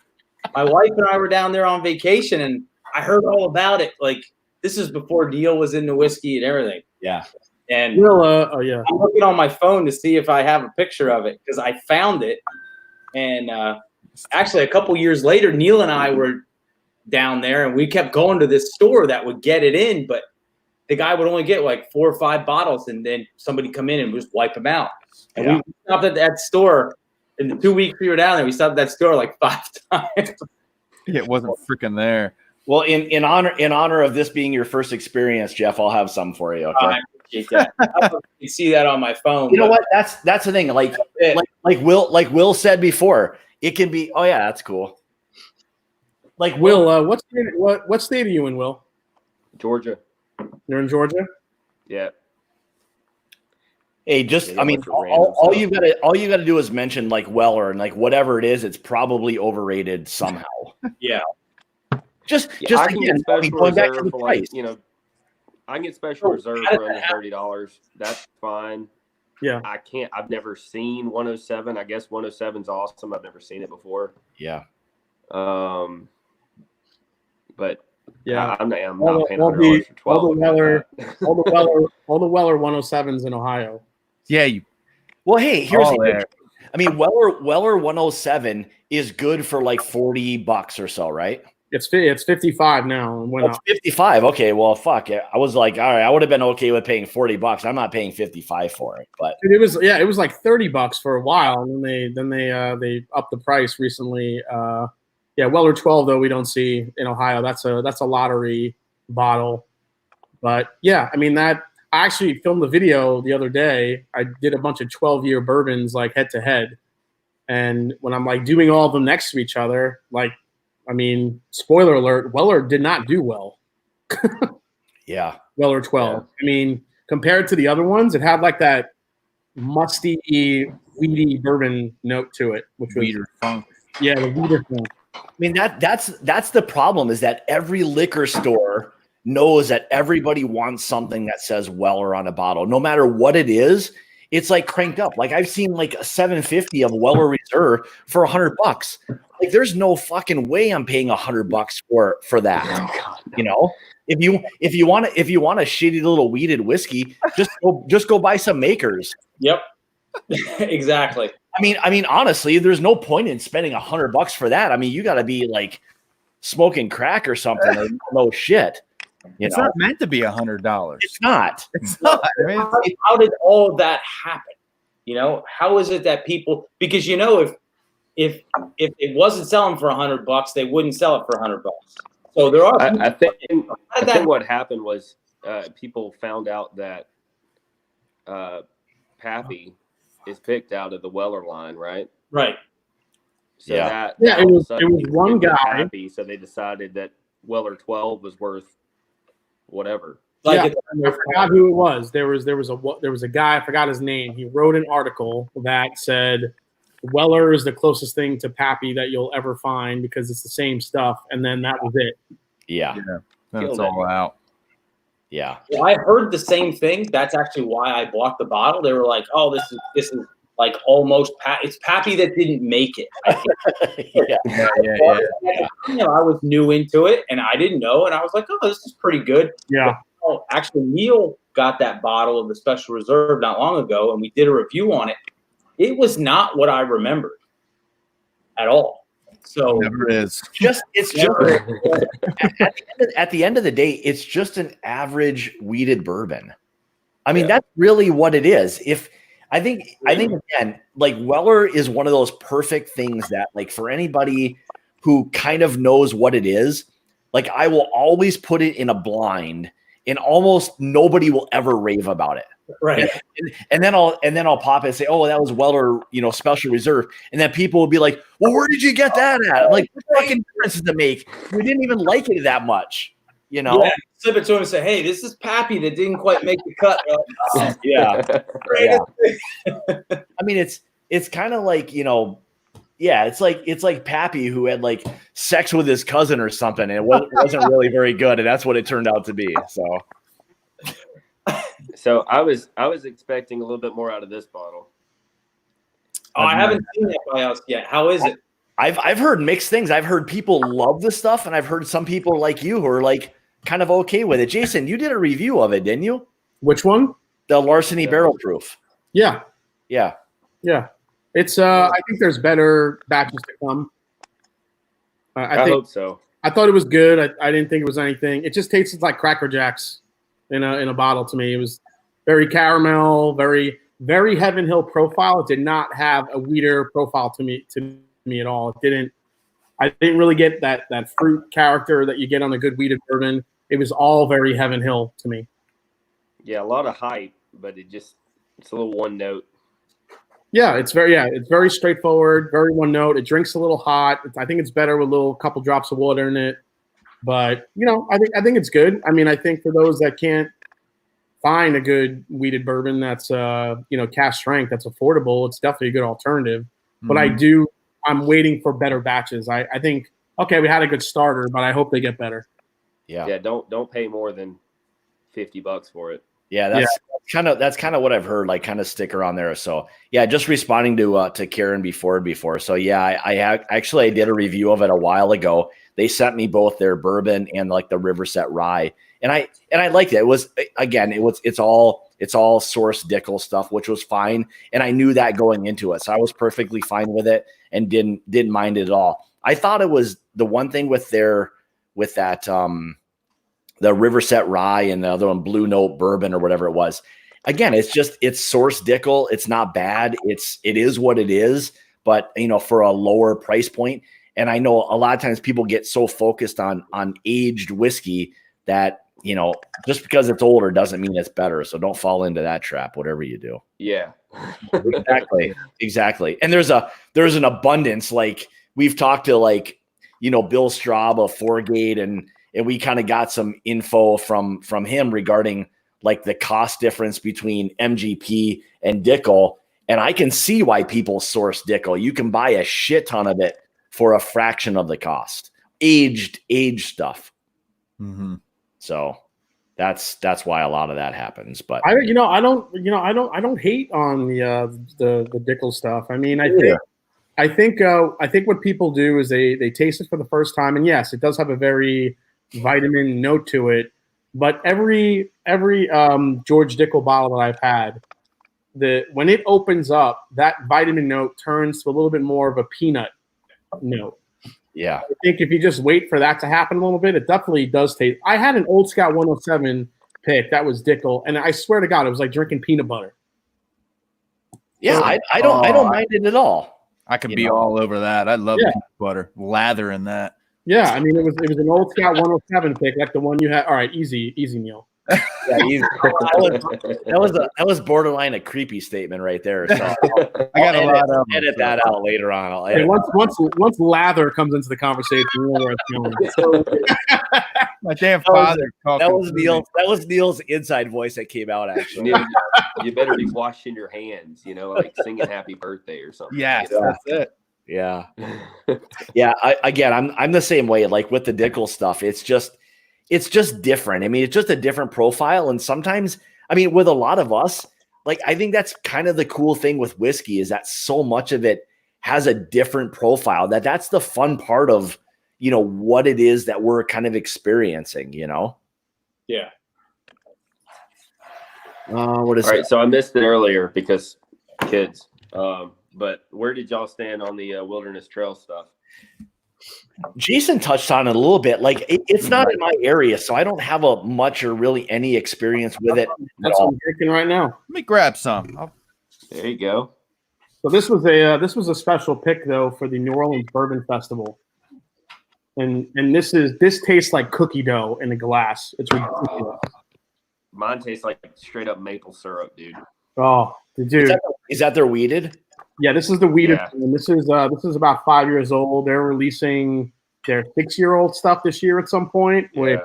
My wife and I were down there on vacation, and I heard all about it. Like, this is before Neil was into whiskey and everything. Yeah. And Will, oh yeah. I'm looking on my phone to see if I have a picture of it because I found it. And actually, a couple years later, Neil and I were down there, and we kept going to this store that would get it in, but the guy would only get like 4 or 5 bottles, and then somebody come in and just wipe them out. And we stopped at that store in the 2 weeks we were down there. We stopped at that store like 5 times. It wasn't freaking there. Well, in honor of this being your first experience, Jeff, I'll have some for you. Okay. I appreciate that. I don't know if you can see that on my phone. You know but what? That's the thing. Like Will said before, it can be. Oh yeah, that's cool. Like Will, what state are you in, Will? Georgia. You're in Georgia? Yeah. Hey, just Yeah, I mean, for random all stuff. you gotta do is mention like Weller and like whatever it is, it's probably overrated somehow. yeah. Just I can again, get I mean, special going back to reserve the for price. like, you know, I can get special reserve for under $30. That's fine. Yeah. I've never seen 107. I guess 107's awesome. I've never seen it before. Yeah. But Yeah. I'm not paying All $100 for 12. the Weller 107s in Ohio. Yeah, you Well, hey, here's all the there. I mean, Weller 107 is good for like $40 or so, right? It's 55 now and went Well, up. it's 55. Okay, well, fuck it. I was like, all right, I would have been okay with paying $40. I'm not paying 55 for it, but It was like $30 for a while, and then they upped the price recently. Weller 12 though we don't see in Ohio. That's a lottery bottle, but yeah, I mean that. I actually filmed a video the other day. I did a bunch of 12-year bourbons like head to head, and when I'm like doing all of them next to each other, like, I mean, spoiler alert, Weller did not do well. yeah. Weller 12. Yeah. I mean, compared to the other ones, it had like that musty, weedy bourbon note to it, which was Weeder funk. yeah, the weeder funk. I mean, that's the problem is that every liquor store knows that everybody wants something that says Weller on a bottle, no matter what it is. It's like cranked up. Like I've seen like a 750 of Weller Reserve for $100. Like there's no fucking way I'm paying $100 for that. You know, if you want a shitty little weeded whiskey, just go buy some Makers. Yep. Exactly. I mean, honestly, there's no point in spending $100 for that. I mean, you got to be like smoking crack or something. Or no shit. It's not meant to be $100. It's not. It's not. I mean, How did all of that happen? You know, how is it that people? Because you know, if it wasn't selling for $100, they wouldn't sell it for $100. So there are. I think How did that? what happened was people found out that Pappy is picked out of the Weller line, right? Right. So Yeah. Yeah, all it of a was sudden one people guy. Pappy, so they decided that Weller 12 was worth whatever. Like Yeah, it's- I forgot who it was. There was a guy. I forgot his name. He wrote an article that said Weller is the closest thing to Pappy that you'll ever find because it's the same stuff. And then that was it. Yeah. then it's Killed it. all out. Yeah. Well, I heard the same thing. That's actually why I bought the bottle. They were like, "Oh, this is like almost it's Pappy that didn't make it." Yeah. Yeah. You know, I was new into it and I didn't know, and I was like, "Oh, this is pretty good." Yeah. Oh, actually, Neil got that bottle of the Special Reserve not long ago, and we did a review on it. It was not what I remembered at all. So Never is. It's just at the end of the day, it's just an average weeded bourbon. I mean, that's really what it is. I think again, like Weller is one of those perfect things that like for anybody who kind of knows what it is, like I will always put it in a blind, and almost nobody will ever rave about it. Right. And then I'll pop it and say, oh, that was Weller, special reserve. And then people will be like, well, where did you get that at? I'm like, what fucking difference does it make? We didn't even like it that much, Yeah, slip it to him and say, hey, this is Pappy that didn't quite make the cut. Yeah. I mean, it's kind of like, it's like Pappy who had like sex with his cousin or something, and it wasn't really very good, and that's what it turned out to be. So I was expecting a little bit more out of this bottle. Oh, I haven't seen that by us yet. How is it? I've heard mixed things. I've heard people love the stuff, and I've heard some people like you who are like kind of okay with it. Jason, you did a review of it, didn't you? Which one? The Larceny Barrel Proof. Yeah. It's I think there's better batches to come. I hope so. I thought it was good. I didn't think it was anything. It just tasted like Cracker Jacks in a bottle to me. It was very caramel, very very Heaven Hill profile. It did not have a weeder profile to me at all. It didn't. I didn't really get that fruit character that you get on a good weeded bourbon. It was all very Heaven Hill to me. Yeah, a lot of hype, but it's a little one note. Yeah, it's very straightforward, very one note. It drinks a little hot. I think it's better with a couple drops of water in it. But I think it's good. I mean, I think for those that can't find a good weeded bourbon that's cask strength, that's affordable, it's definitely a good alternative. Mm-hmm. But I'm waiting for better batches. I think we had a good starter, but I hope they get better. Yeah. Don't pay more than $50 for it. Yeah, that's kind of what I've heard, like kind of stick around there. So yeah, just responding to Karen before. So yeah, I did a review of it a while ago. They sent me both their bourbon and like the Riverset rye, and I liked it. It was it's all source Dickel stuff, which was fine, and I knew that going into it, so I was perfectly fine with it and didn't mind it at all. I thought it was the one thing with that the Riverset rye and the other one Blue Note bourbon or whatever it was. Again, it's source Dickel. It's not bad. It is what it is, but for a lower price point. And I know a lot of times people get so focused on aged whiskey that, just because it's older doesn't mean it's better. So don't fall into that trap, whatever you do. Yeah, exactly. And there's an abundance. Like we've talked to Bill Straub of Foregate and we kind of got some info from him regarding like the cost difference between MGP and Dickel. And I can see why people source Dickel. You can buy a shit ton of it for a fraction of the cost. Aged stuff. Mm-hmm. So that's why a lot of that happens. But I don't hate on the Dickel stuff. I mean, I think what people do is they taste it for the first time, and yes, it does have a very vitamin note to it. But every George Dickel bottle that I've had, when it opens up, that vitamin note turns to a little bit more of a peanut note. Yeah. I think if you just wait for that to happen a little bit, it definitely does taste. I had an Old Scout 107 pick that was Dickel, and I swear to God, it was like drinking peanut butter. Yeah, I don't mind it at all. I could be all over that. I love peanut butter, lather in that. Yeah, I mean it was an Old Scout 107 pick, like the one you had. All right, easy meal. Yeah, that was borderline a creepy statement right there. So I got a lot of edit that out later on. Once lather comes into the conversation, you know where it's going. My damn father. That was Neil's inside voice that came out. Actually, you better be washing your hands. Like singing "Happy Birthday" or something. Yes, that's it. Yeah, yeah. I'm the same way. Like with the Dickel stuff, it's just different. I mean, it's just a different profile. And sometimes, I mean, with a lot of us, like, I think that's kind of the cool thing with whiskey is that so much of it has a different profile that's the fun part of, what it is that we're kind of experiencing, Yeah. What is All right. So I missed it earlier because kids, but where did y'all stand on the Wilderness Trail stuff? Jason touched on it a little bit. Like it's not in my area, so I don't have much or really any experience with it. That's what I'm drinking right now. Let me grab some. There you go. So this was a special pick though for the New Orleans Bourbon Festival. and this tastes like cookie dough in a glass. It's ridiculous. Mine tastes like straight up maple syrup, dude. Oh, dude. Is that their weeded? Yeah, this is the weeded. Yeah. And this is about 5 years old. They're releasing their 6-year-old stuff this year at some point. Which,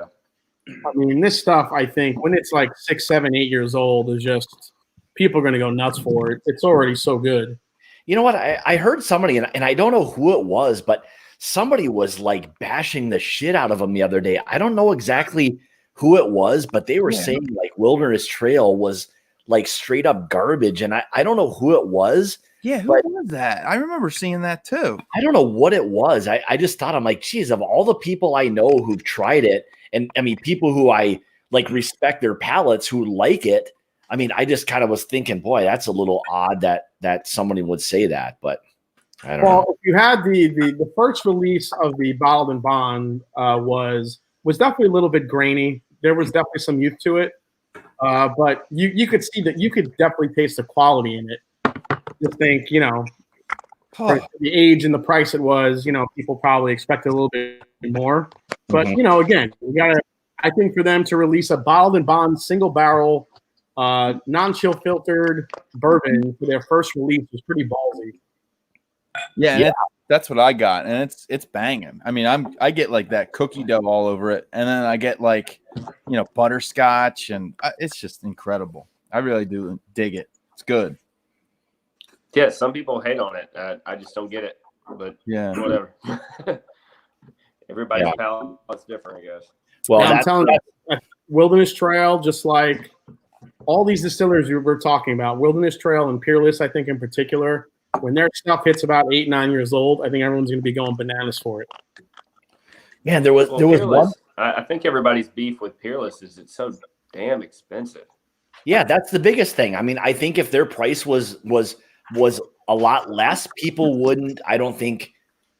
I mean, this stuff, I think, when it's like 6, 7, 8 years old, is just people are going to go nuts for it. It's already so good. You know what? I heard somebody, and I don't know who it was, but somebody was like bashing the shit out of them the other day. I don't know exactly who it was, but they were saying like Wilderness Trail was like straight up garbage. And I don't know who it was. Yeah, who was that? I remember seeing that too. I don't know what it was. I just thought, I'm like, geez, of all the people I know who've tried it, and I mean, people who I like respect their palates who like it, I mean, I just kind of was thinking, boy, that's a little odd that somebody would say that, but I don't know. Well, if you had the first release of the bottled and bond was definitely a little bit grainy. There was definitely some youth to it, but you could see that you could definitely taste the quality in it. Just think, for the age and the price it was, people probably expected a little bit more. But again, we gotta. I think for them to release a bottled and bond single barrel, non-chill filtered bourbon for their first release was pretty ballsy. Yeah. That's what I got, and it's banging. I mean, I get like that cookie dough all over it, and then I get like butterscotch, and it's just incredible. I really do dig it. It's good. Yeah, some people hate on it. I just don't get it, but whatever. Everybody's palate's different, I guess. Well, I'm telling you, Wilderness Trail, just like all these distillers we're talking about, Wilderness Trail and Peerless, I think in particular, when their stuff hits about 8, 9 years old, I think everyone's going to be going bananas for it. Man, there was Peerless, one. I think everybody's beef with Peerless is it's so damn expensive. Yeah, that's the biggest thing. I mean, I think if their price was a lot less, people wouldn't, I don't think,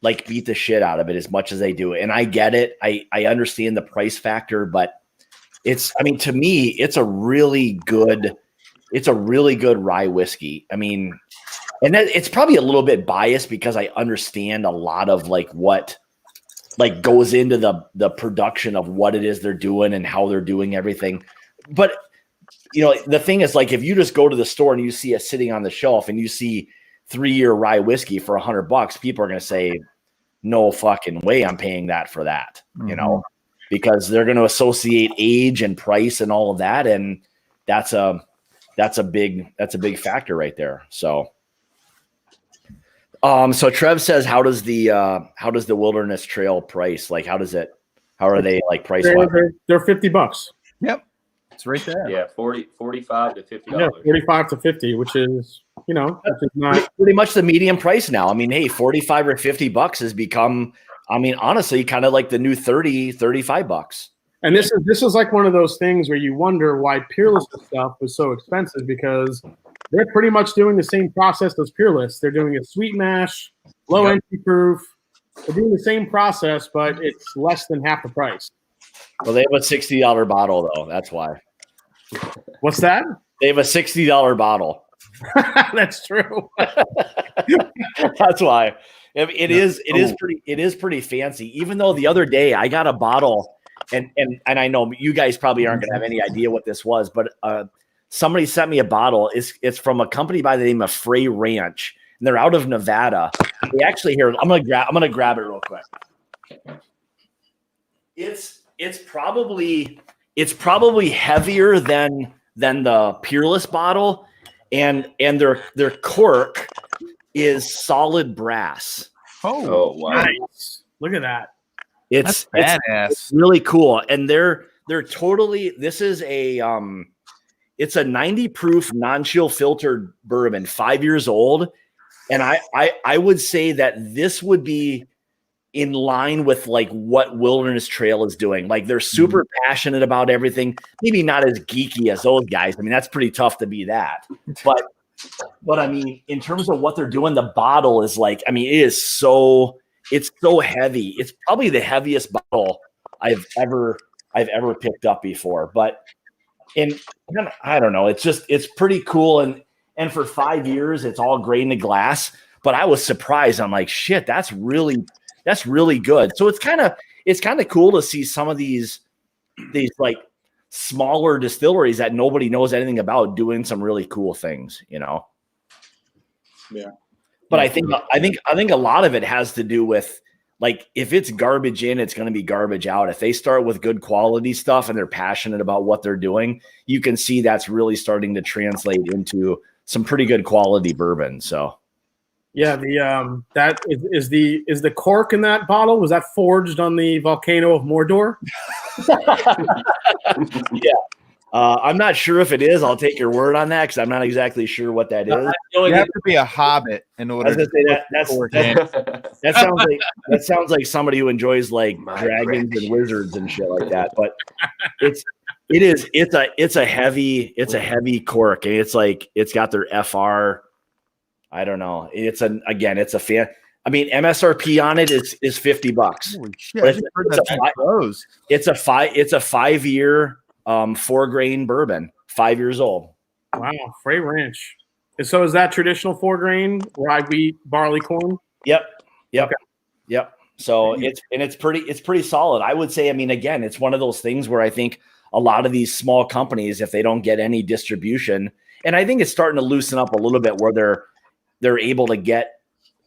like beat the shit out of it as much as they do. And I get it. I understand the price factor, but to me, it's a really good rye whiskey. I mean, and it's probably a little bit biased because I understand a lot of like what like goes into the production of what it is they're doing and how they're doing everything. But the thing is, like, if you just go to the store and you see it sitting on the shelf and you see 3-year rye whiskey for $100, people are going to say, no fucking way I'm paying that for that, because they're going to associate age and price and all of that. And that's a big factor right there. So Trev says, how does the Wilderness Trail price? Like, how are they like price? They're $50. Yep. It's right there. Yeah, 45 to $50. Yeah, 45 to 50, which is, which is not pretty much the median price now. I mean, hey, 45 or $50 has become, I mean, honestly, kind of like the new $35. And this is like one of those things where you wonder why Peerless stuff was so expensive, because they're pretty much doing the same process as Peerless. They're doing a sweet mash, low entry proof. They're doing the same process, but it's less than half the price. Well, they have a $60 bottle though. That's why. What's that? They have a $60 bottle. That's true. That's why. It is pretty fancy. Even though the other day I got a bottle, and I know you guys probably aren't gonna have any idea what this was, but somebody sent me a bottle. It's from a company by the name of Frey Ranch, and they're out of Nevada. They actually here. I'm gonna grab it real quick. It's probably heavier than the Peerless bottle, and their cork is solid brass. Oh wow! Nice. Look at that. It's badass. It's really cool, and they're totally. This is it's a 90 proof non-chill filtered bourbon, 5 years old, and I would say that this would be in line with like what Wilderness Trail is doing. Like, they're super passionate about everything. Maybe not as geeky as those guys. I mean, that's pretty tough to be that. But I mean, in terms of what they're doing, the bottle is like, I mean, it's so heavy. It's probably the heaviest bottle I've ever picked up before. But I don't know. It's pretty cool. And for 5 years, it's all gray in the glass. But I was surprised. I'm like, shit, that's really That's really good. So it's kind of cool to see some of these like smaller distilleries that nobody knows anything about doing some really cool things, you know? Yeah. But I think a lot of it has to do with, like, if it's garbage in, it's going to be garbage out. If they start with good quality stuff and they're passionate about what they're doing, you can see that's really starting to translate into some pretty good quality bourbon. So Yeah, the that is the cork in that bottle, was that forged on the volcano of Mordor? yeah. I'm not sure if it is. I'll take your word on that because I'm not exactly sure what that is. You have to be a hobbit in order to say that sounds like somebody who enjoys like dragons and wizards and shit like that. But it's a heavy cork, and it's got their FR. I don't know. It's a fan. I mean, MSRP on it is $50. Holy shit! It's a 5-year 4-grain bourbon, 5 years old. Wow, Frey Ranch. And so is that traditional 4-grain rye, wheat, barley, corn? Yep. Okay. Yep. So it's pretty solid. I would say, I mean, again, it's one of those things where I think a lot of these small companies, if they don't get any distribution, and I think it's starting to loosen up a little bit where they're able to get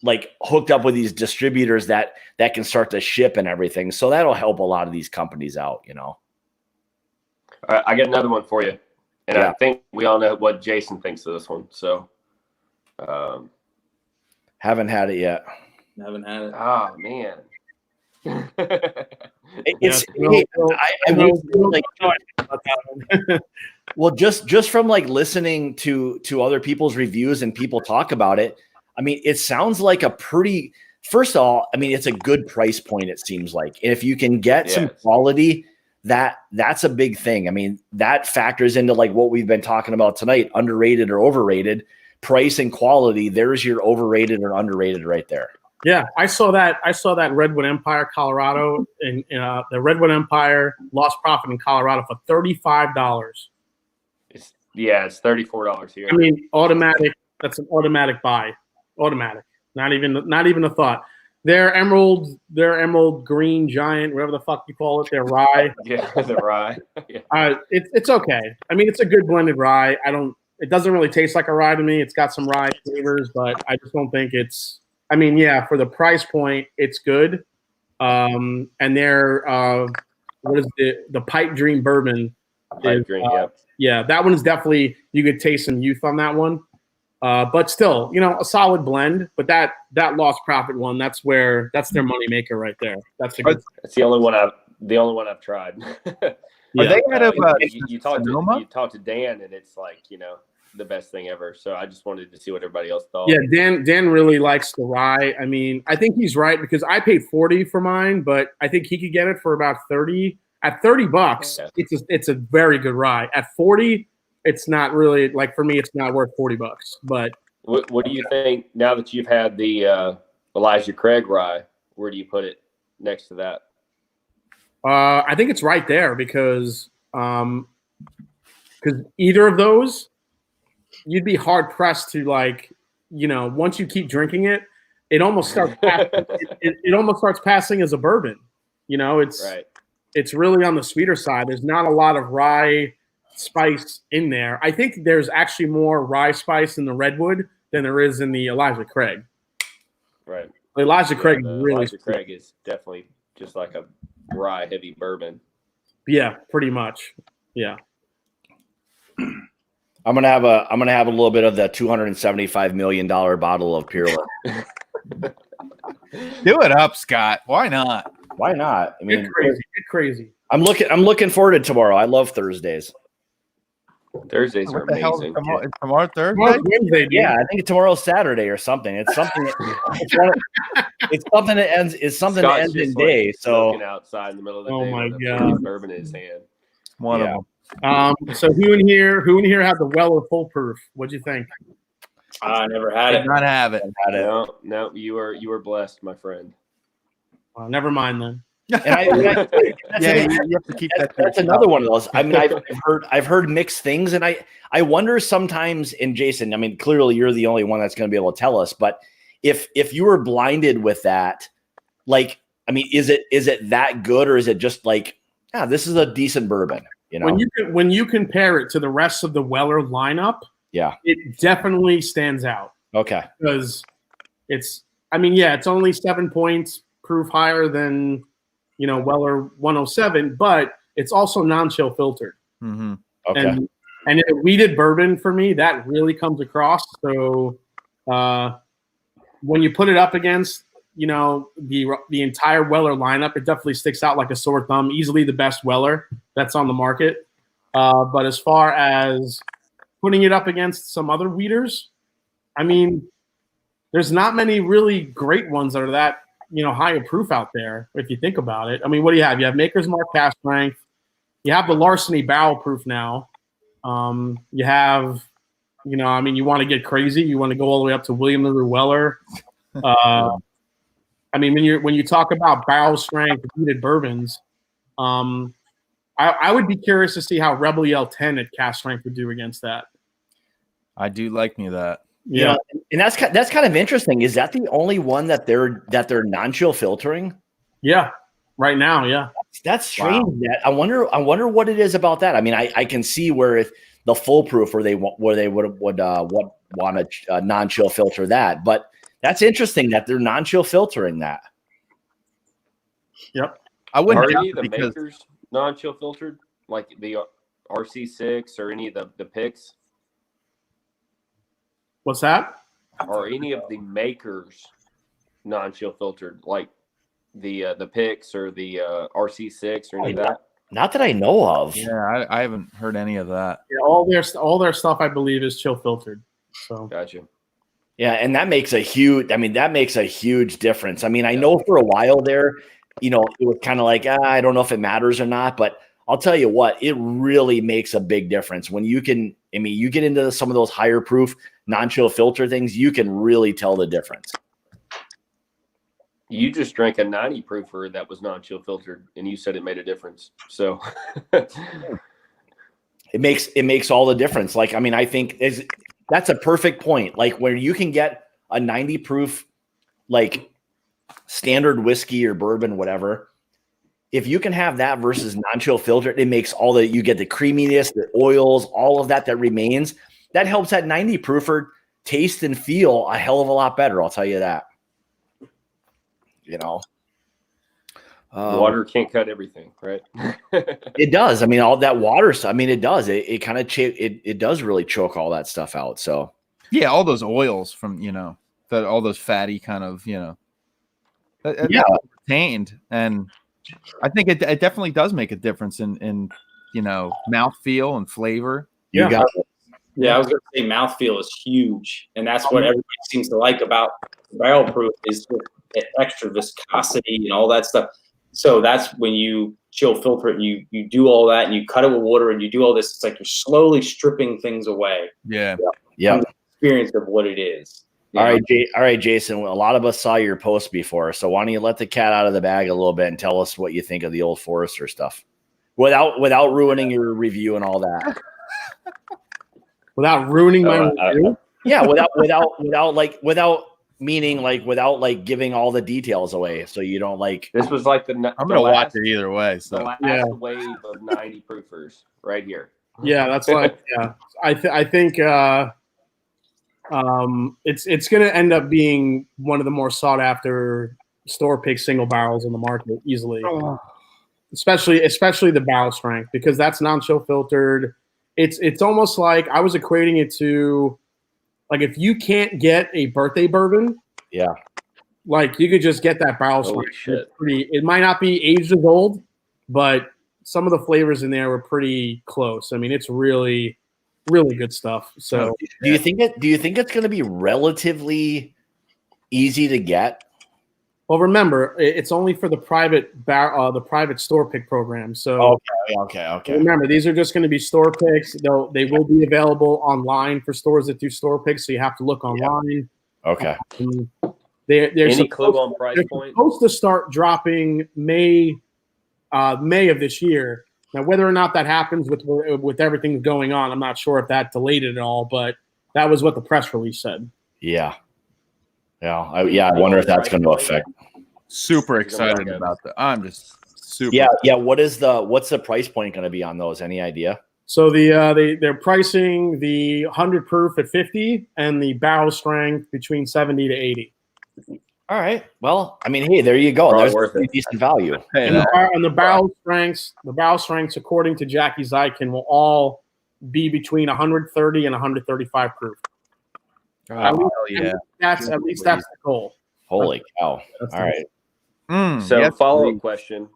like hooked up with these distributors that can start to ship and everything. So that'll help a lot of these companies out, you know. All right, I got another one for you, and I think we all know what Jason thinks of this one. So, haven't had it yet. Haven't had it. Oh man, well, just from like listening to other people's reviews and people talk about it, I mean, it sounds like a pretty. First of all, I mean, it's a good price point. It seems like, and if you can get some quality. That's a big thing. I mean, that factors into like what we've been talking about tonight, underrated or overrated, price and quality. There's your overrated or underrated right there. Yeah, I saw that Redwood Empire, Colorado, and the Redwood Empire Lost Profit in Colorado for $35. It's $34 here. I mean, automatic. That's an automatic buy. Automatic. Not even a thought. Their emerald green giant, whatever the fuck you call it, their rye. Yeah, the rye. Yeah. It's okay. I mean, it's a good blended rye. It doesn't really taste like a rye to me. It's got some rye flavors, but I just don't think it's. I mean, yeah, for the price point, it's good. And their what is the Pipe Dream Bourbon? Yeah, that one is definitely, you could taste some youth on that one. But still, you know, a solid blend. But that Lost Profit one, that's their money maker right there. That's the only one I've tried. Are they out of you talk to Dan, and it's like, you know, the best thing ever. So I just wanted to see what everybody else thought. Yeah, Dan really likes the rye. I mean, I think he's right because I paid $40 for mine, but I think he could get it for about $30. At $30, it's a very good rye. At $40. It's not really, like, for me, it's not worth $40. But what do you think now that you've had the Elijah Craig rye? Where do you put it next to that? I think it's right there because either of those, you'd be hard pressed to, like, you know, once you keep drinking it, it almost starts passing, it almost starts passing as a bourbon. You know, it's really on the sweeter side. There's not a lot of rye spice in there. I think there's actually more rye spice in the Redwood than there is in the Elijah Craig. Right. Elijah Craig Elijah Craig is definitely just like a rye heavy bourbon. Yeah, pretty much. Yeah. I'm gonna have a little bit of the $275 million bottle of Peerless. Do it up, Scott. Why not? Why not? I mean, get crazy. I'm looking forward to tomorrow. I love Thursdays. Thursdays are amazing. Tomorrow Thursday? Yeah, I think tomorrow's Saturday or something. It's something. It's something that ends. It's something that ends in day. So looking outside in the middle of the day. Oh my God! Bourbon in his hand. One of them. So who in here had the Weller Full Proof? What'd you think? I never had it. Did not have it. No, you were blessed, my friend. Never mind then. And you have to keep that. That's another one of those. I mean, I've heard mixed things, and I wonder sometimes. And Jason, I mean, clearly you're the only one that's going to be able to tell us. But if you were blinded with that, like, I mean, is it that good, or is it just like, yeah, this is a decent bourbon? You know, when you compare it to the rest of the Weller lineup, yeah, it definitely stands out okay, because it's. I mean, yeah, it's only 7 points proof higher than Weller 107, but it's also non-chill filtered. Mm-hmm. okay. And in a weeded bourbon, for me, that really comes across. So when you put it up against, the entire Weller lineup, it definitely sticks out like a sore thumb. Easily the best Weller that's on the market. But as far as putting it up against some other weeders, I mean, there's not many really great ones that are that higher proof out there. If you think about it, I mean, what do you have? You have Maker's Mark cask strength. You have the Larceny barrel proof now. You have, I mean, you want to get crazy. You want to go all the way up to William LaRue Weller. I mean, when you talk about barrel strength weeded bourbons, I would be curious to see how Rebel Yell 10 at cask strength would do against that. I do like me that. Yeah, and that's kind of interesting. Is that the only one that they're non-chill filtering? Yeah, right now, yeah. That's strange. Wow. That I wonder what it is about that. I mean, I can see where if the foolproof where they would want to non-chill filter that, but that's interesting that they're non-chill filtering that. Yep. I wouldn't. Are any of the makers non-chill filtered, like the RC6 or any of the picks? What's that? Are any of the makers non-chill filtered, like the picks or the RC6 or any of that? Not that I know of. Yeah, I haven't heard any of that. Yeah, all their stuff, I believe, is chill filtered. So gotcha. Yeah, and that makes a huge difference. I mean, I know for a while there, it was kind of like, I don't know if it matters or not, but I'll tell you what, it really makes a big difference when you can. I mean, you get into some of those higher proof non-chill filter things, you can really tell the difference. You just drank a 90 proofer that was non-chill filtered, and you said it made a difference. So it makes all the difference. Like, I mean, I think that's a perfect point. Like where you can get a 90 proof, like standard whiskey or bourbon, whatever. If you can have that versus non-chill filtered, it makes you get the creaminess, the oils, all of that remains. That helps that 90 proofer taste and feel a hell of a lot better. I'll tell you that. Water can't cut everything, right? It does. I mean, all that water stuff. I mean, it does. It kind of it does really choke all that stuff out. So yeah, all those oils from all those fatty kind of retained, and I think it definitely does make a difference in mouthfeel and flavor. You got it. Yeah, I was going to say mouthfeel is huge, and that's what everybody seems to like about barrel proof is the extra viscosity and all that stuff. So that's when you chill filter it and you do all that and you cut it with water and you do all this. It's like you're slowly stripping things away. Yeah. Yeah. The experience of what it is. All right, Jason. A lot of us saw your post before, so why don't you let the cat out of the bag a little bit and tell us what you think of the Old Forester stuff, without ruining your review and all that. Without ruining my review? Yeah, without meaning without giving all the details away, so you don't like. This was like I'm gonna watch it either way. So the last wave of 90 proofers right here. Yeah, that's like I think it's going to end up being one of the more sought after store pick single barrels in the market easily, especially the barrel strength, because that's non-chill filtered. It's almost like I was equating it to like if you can't get a birthday bourbon, like you could just get that barrel strength. It might not be aged as old, but some of the flavors in there were pretty close. I mean, it's really, really good stuff. So, do you think it's going to be relatively easy to get? Well, remember, it's only for the private store pick program. So, okay. Remember, these are just going to be store picks. They will be available online for stores that do store picks. So you have to look online. Okay. They're any clue on price point? Supposed to start dropping May of this year. Now, whether or not that happens with everything going on, I'm not sure if that delayed it at all. But that was what the press release said. Yeah. I wonder if that's going to affect. super It's gonna excited be good. about that. I'm just super. Yeah. What's the price point going to be on those? Any idea? So they're pricing the 100 proof at 50 and the barrel strength between 70 to 80. All right. Well, I mean, hey, there you go. Probably There's worth it. decent value. Hey, And the barrel strengths, according to Jackie Zykin, will all be between 130 and 135 proof. oh, At least- hell yeah. That's the goal. Holy cow! That's All right. So yes, follow-up please. question.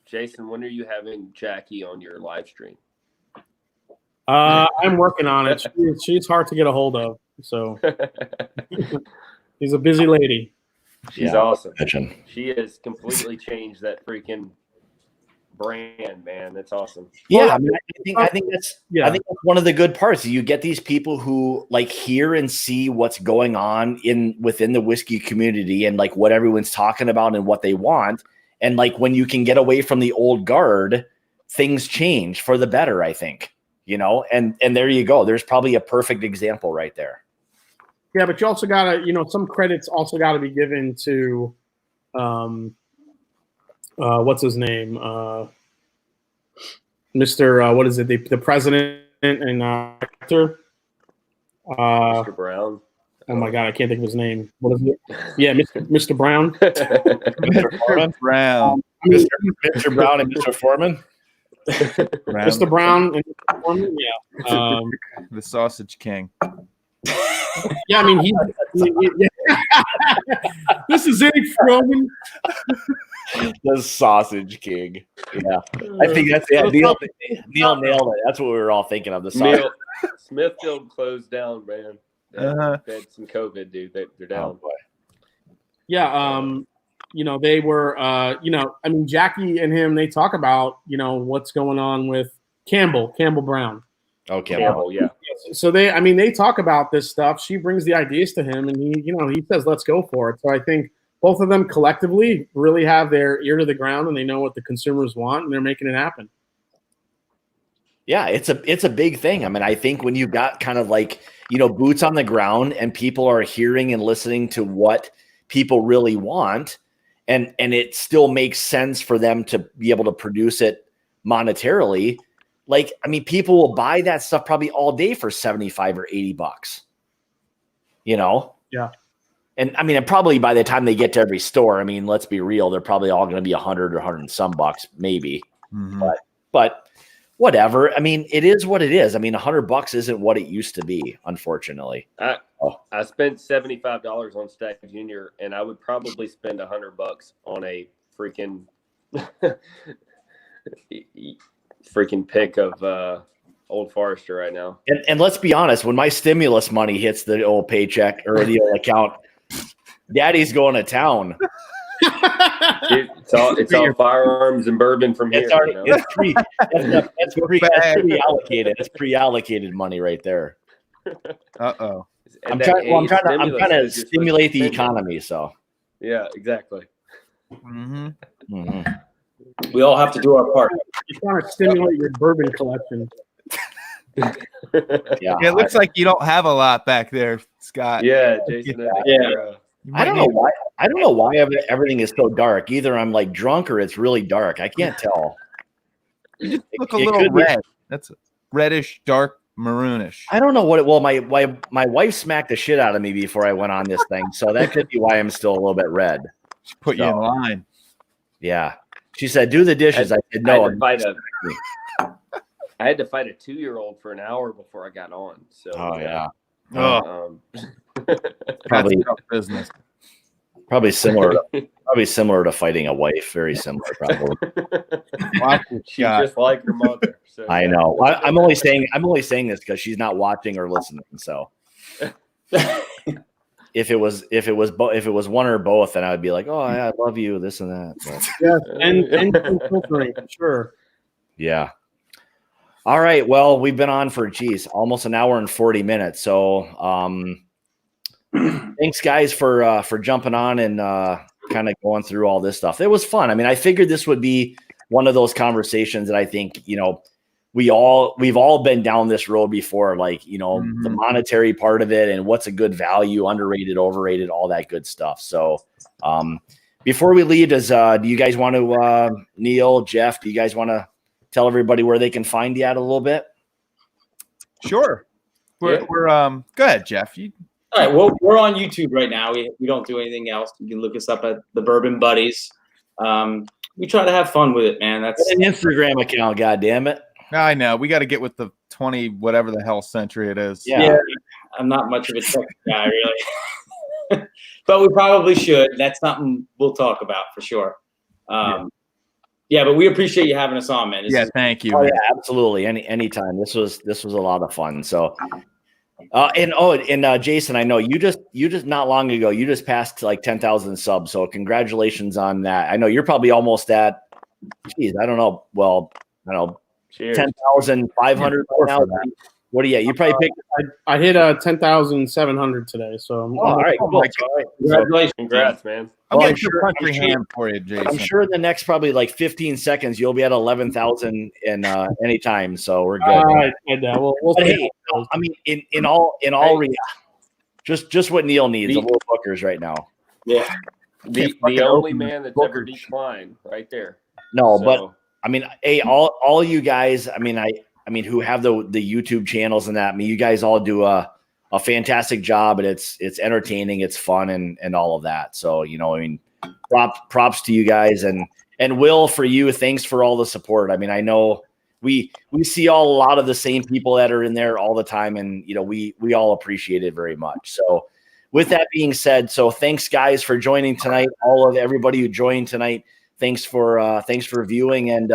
Jason, when are you having Jackie on your live stream? I'm working on it. She's hard to get a hold of. So she's a busy lady. She's Yeah, awesome. imagine. She has completely changed that freaking brand, man. That's awesome. Yeah, I mean, I think that's Yeah. one of the good parts. You get these people who like hear and see what's going on within the whiskey community and like what everyone's talking about and what they want. And like when you can get away from the old guard, things change for the better, I think. And there you go. There's probably a perfect example right there. Yeah, but you also gotta, some credits also gotta be given to what's his name? Mr. What is it? The president and actor. Mr. Brown. Oh my God, I can't think of his name. What is it? Yeah, Mr. Brown. Mr. Foreman, Brown. Mr. Brown and Mr. Foreman. Mr. Brown and Mr. Foreman. Yeah. The Sausage King. Yeah, I mean this is it, Roman. The Sausage King. Yeah, I think that's Neil nailed it. That's what we were all thinking of. The sausage. Smithfield closed down, man. They had some COVID, dude. They're down. Oh, Yeah, they were, I mean, Jackie and him, they talk about, what's going on with Campbell Brown. Okay. Campbell, yeah. So they talk about this stuff. She brings the ideas to him and he says, let's go for it. So I think both of them collectively really have their ear to the ground and they know what the consumers want and they're making it happen. Yeah, it's a big thing. I mean, I think when you've got kind of like, boots on the ground and people are hearing and listening to what people really want, and it still makes sense for them to be able to produce it monetarily. Like, I mean, people will buy that stuff probably all day for $75 or $80. Yeah. And I mean, and probably by the time they get to every store, I mean, let's be real, they're probably all going to be 100 or 100 and some bucks, maybe. Mm-hmm. But whatever. I mean, it is what it is. I mean, $100 isn't what it used to be, unfortunately. I spent $75 on Stack Junior, and I would probably spend $100 on a freaking pick of Old Forester right now. And let's be honest, when my stimulus money hits the old paycheck or the old account, Daddy's going to town. Dude, it's all firearms and bourbon from here. That's pre-allocated. It's pre-allocated money right there. Uh-oh. I'm trying to stimulate the economy. So yeah, exactly. Mm-hmm. Mm-hmm. We all have to do our part. You're trying to stimulate your bourbon collection. Yeah, It looks like you don't have a lot back there, Scott. Yeah, Jason. I don't know why everything is so dark. Either I'm like drunk or it's really dark. I can't tell. You just look a little red. That's reddish, dark, maroonish. I don't know what it. Well, my wife smacked the shit out of me before I went on this thing, so that could be why I'm still a little bit red. She put you in line. Yeah, she said, "Do the dishes." I said, "No." I had to fight a 2-year-old for an hour before I got on. So. Oh yeah. Probably tough business. Probably similar to fighting a wife. Very similar, probably. She's just like her mother. So. I know. I'm only saying this because she's not watching or listening. So, if it was one or both, then I would be like, "Oh, I love you," this and that. But, Yes, and filtering, sure. yeah. All right. Well, we've been on for almost an hour and 40 minutes. So, thanks guys for jumping on and kind of going through all this stuff. It was fun. I mean, I figured this would be one of those conversations that I think, we've all been down this road before, like, you know, the Mhm. monetary part of it and what's a good value, underrated, overrated, all that good stuff. So before we leave, do you guys want to, Neil, Jeff, do you guys want to tell everybody where they can find you at a little bit? Sure. We're go ahead, Jeff. All right. Well, we're on YouTube right now. We don't do anything else. You can look us up at the Bourbon Buddies. We try to have fun with it, man. That's an Instagram account. God damn it. I know we got to get with the 20 whatever the hell century it is. Yeah. I'm not much of a tech guy, really. But we probably should. That's something we'll talk about for sure. But we appreciate you having us on, man. Thank you. Oh, yeah, absolutely. Anytime. This was a lot of fun. So, Jason, I know you just not long ago, you just passed like 10,000 subs. So congratulations on that. I know you're probably almost at, I don't know. Well, I don't know. 10,500 now. What do you probably picked? I hit 10,700 today. So all right, cool. All right. Congratulations. Congrats, man. I'm getting your country ham for you, Jason. I'm sure in the next probably like 15 seconds you'll be at 11,000 in any time. So we're good. All right, we'll But hey, I mean, in all reality, just what Neil needs, a little bookers right now. Yeah. The only man that's ever declined right there. No, So- but I mean, hey, all you guys, I mean, who have the YouTube channels and that, I mean, you guys all do a fantastic job, and it's entertaining, it's fun, and all of that. So, you know, I mean, props to you guys, and Will, for you, thanks for all the support. I mean, I know we see a lot of the same people that are in there all the time, and you know, we all appreciate it very much. So, with that being said, so thanks guys for joining tonight. All of everybody who joined tonight, thanks for viewing. And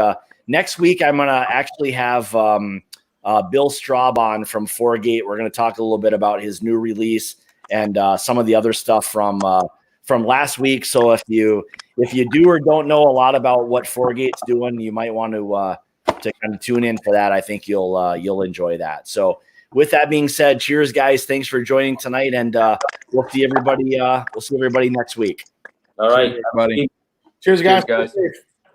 next week I'm gonna actually have Bill Straub on from Foregate. We're gonna talk a little bit about his new release and some of the other stuff from last week. So if you do or don't know a lot about what Foregate's doing, you might want to kind of tune in for that. I think you'll enjoy that. So with that being said, cheers, guys. Thanks for joining tonight, and we'll see everybody next week. All right, buddy. Cheers, guys. Cheers, guys.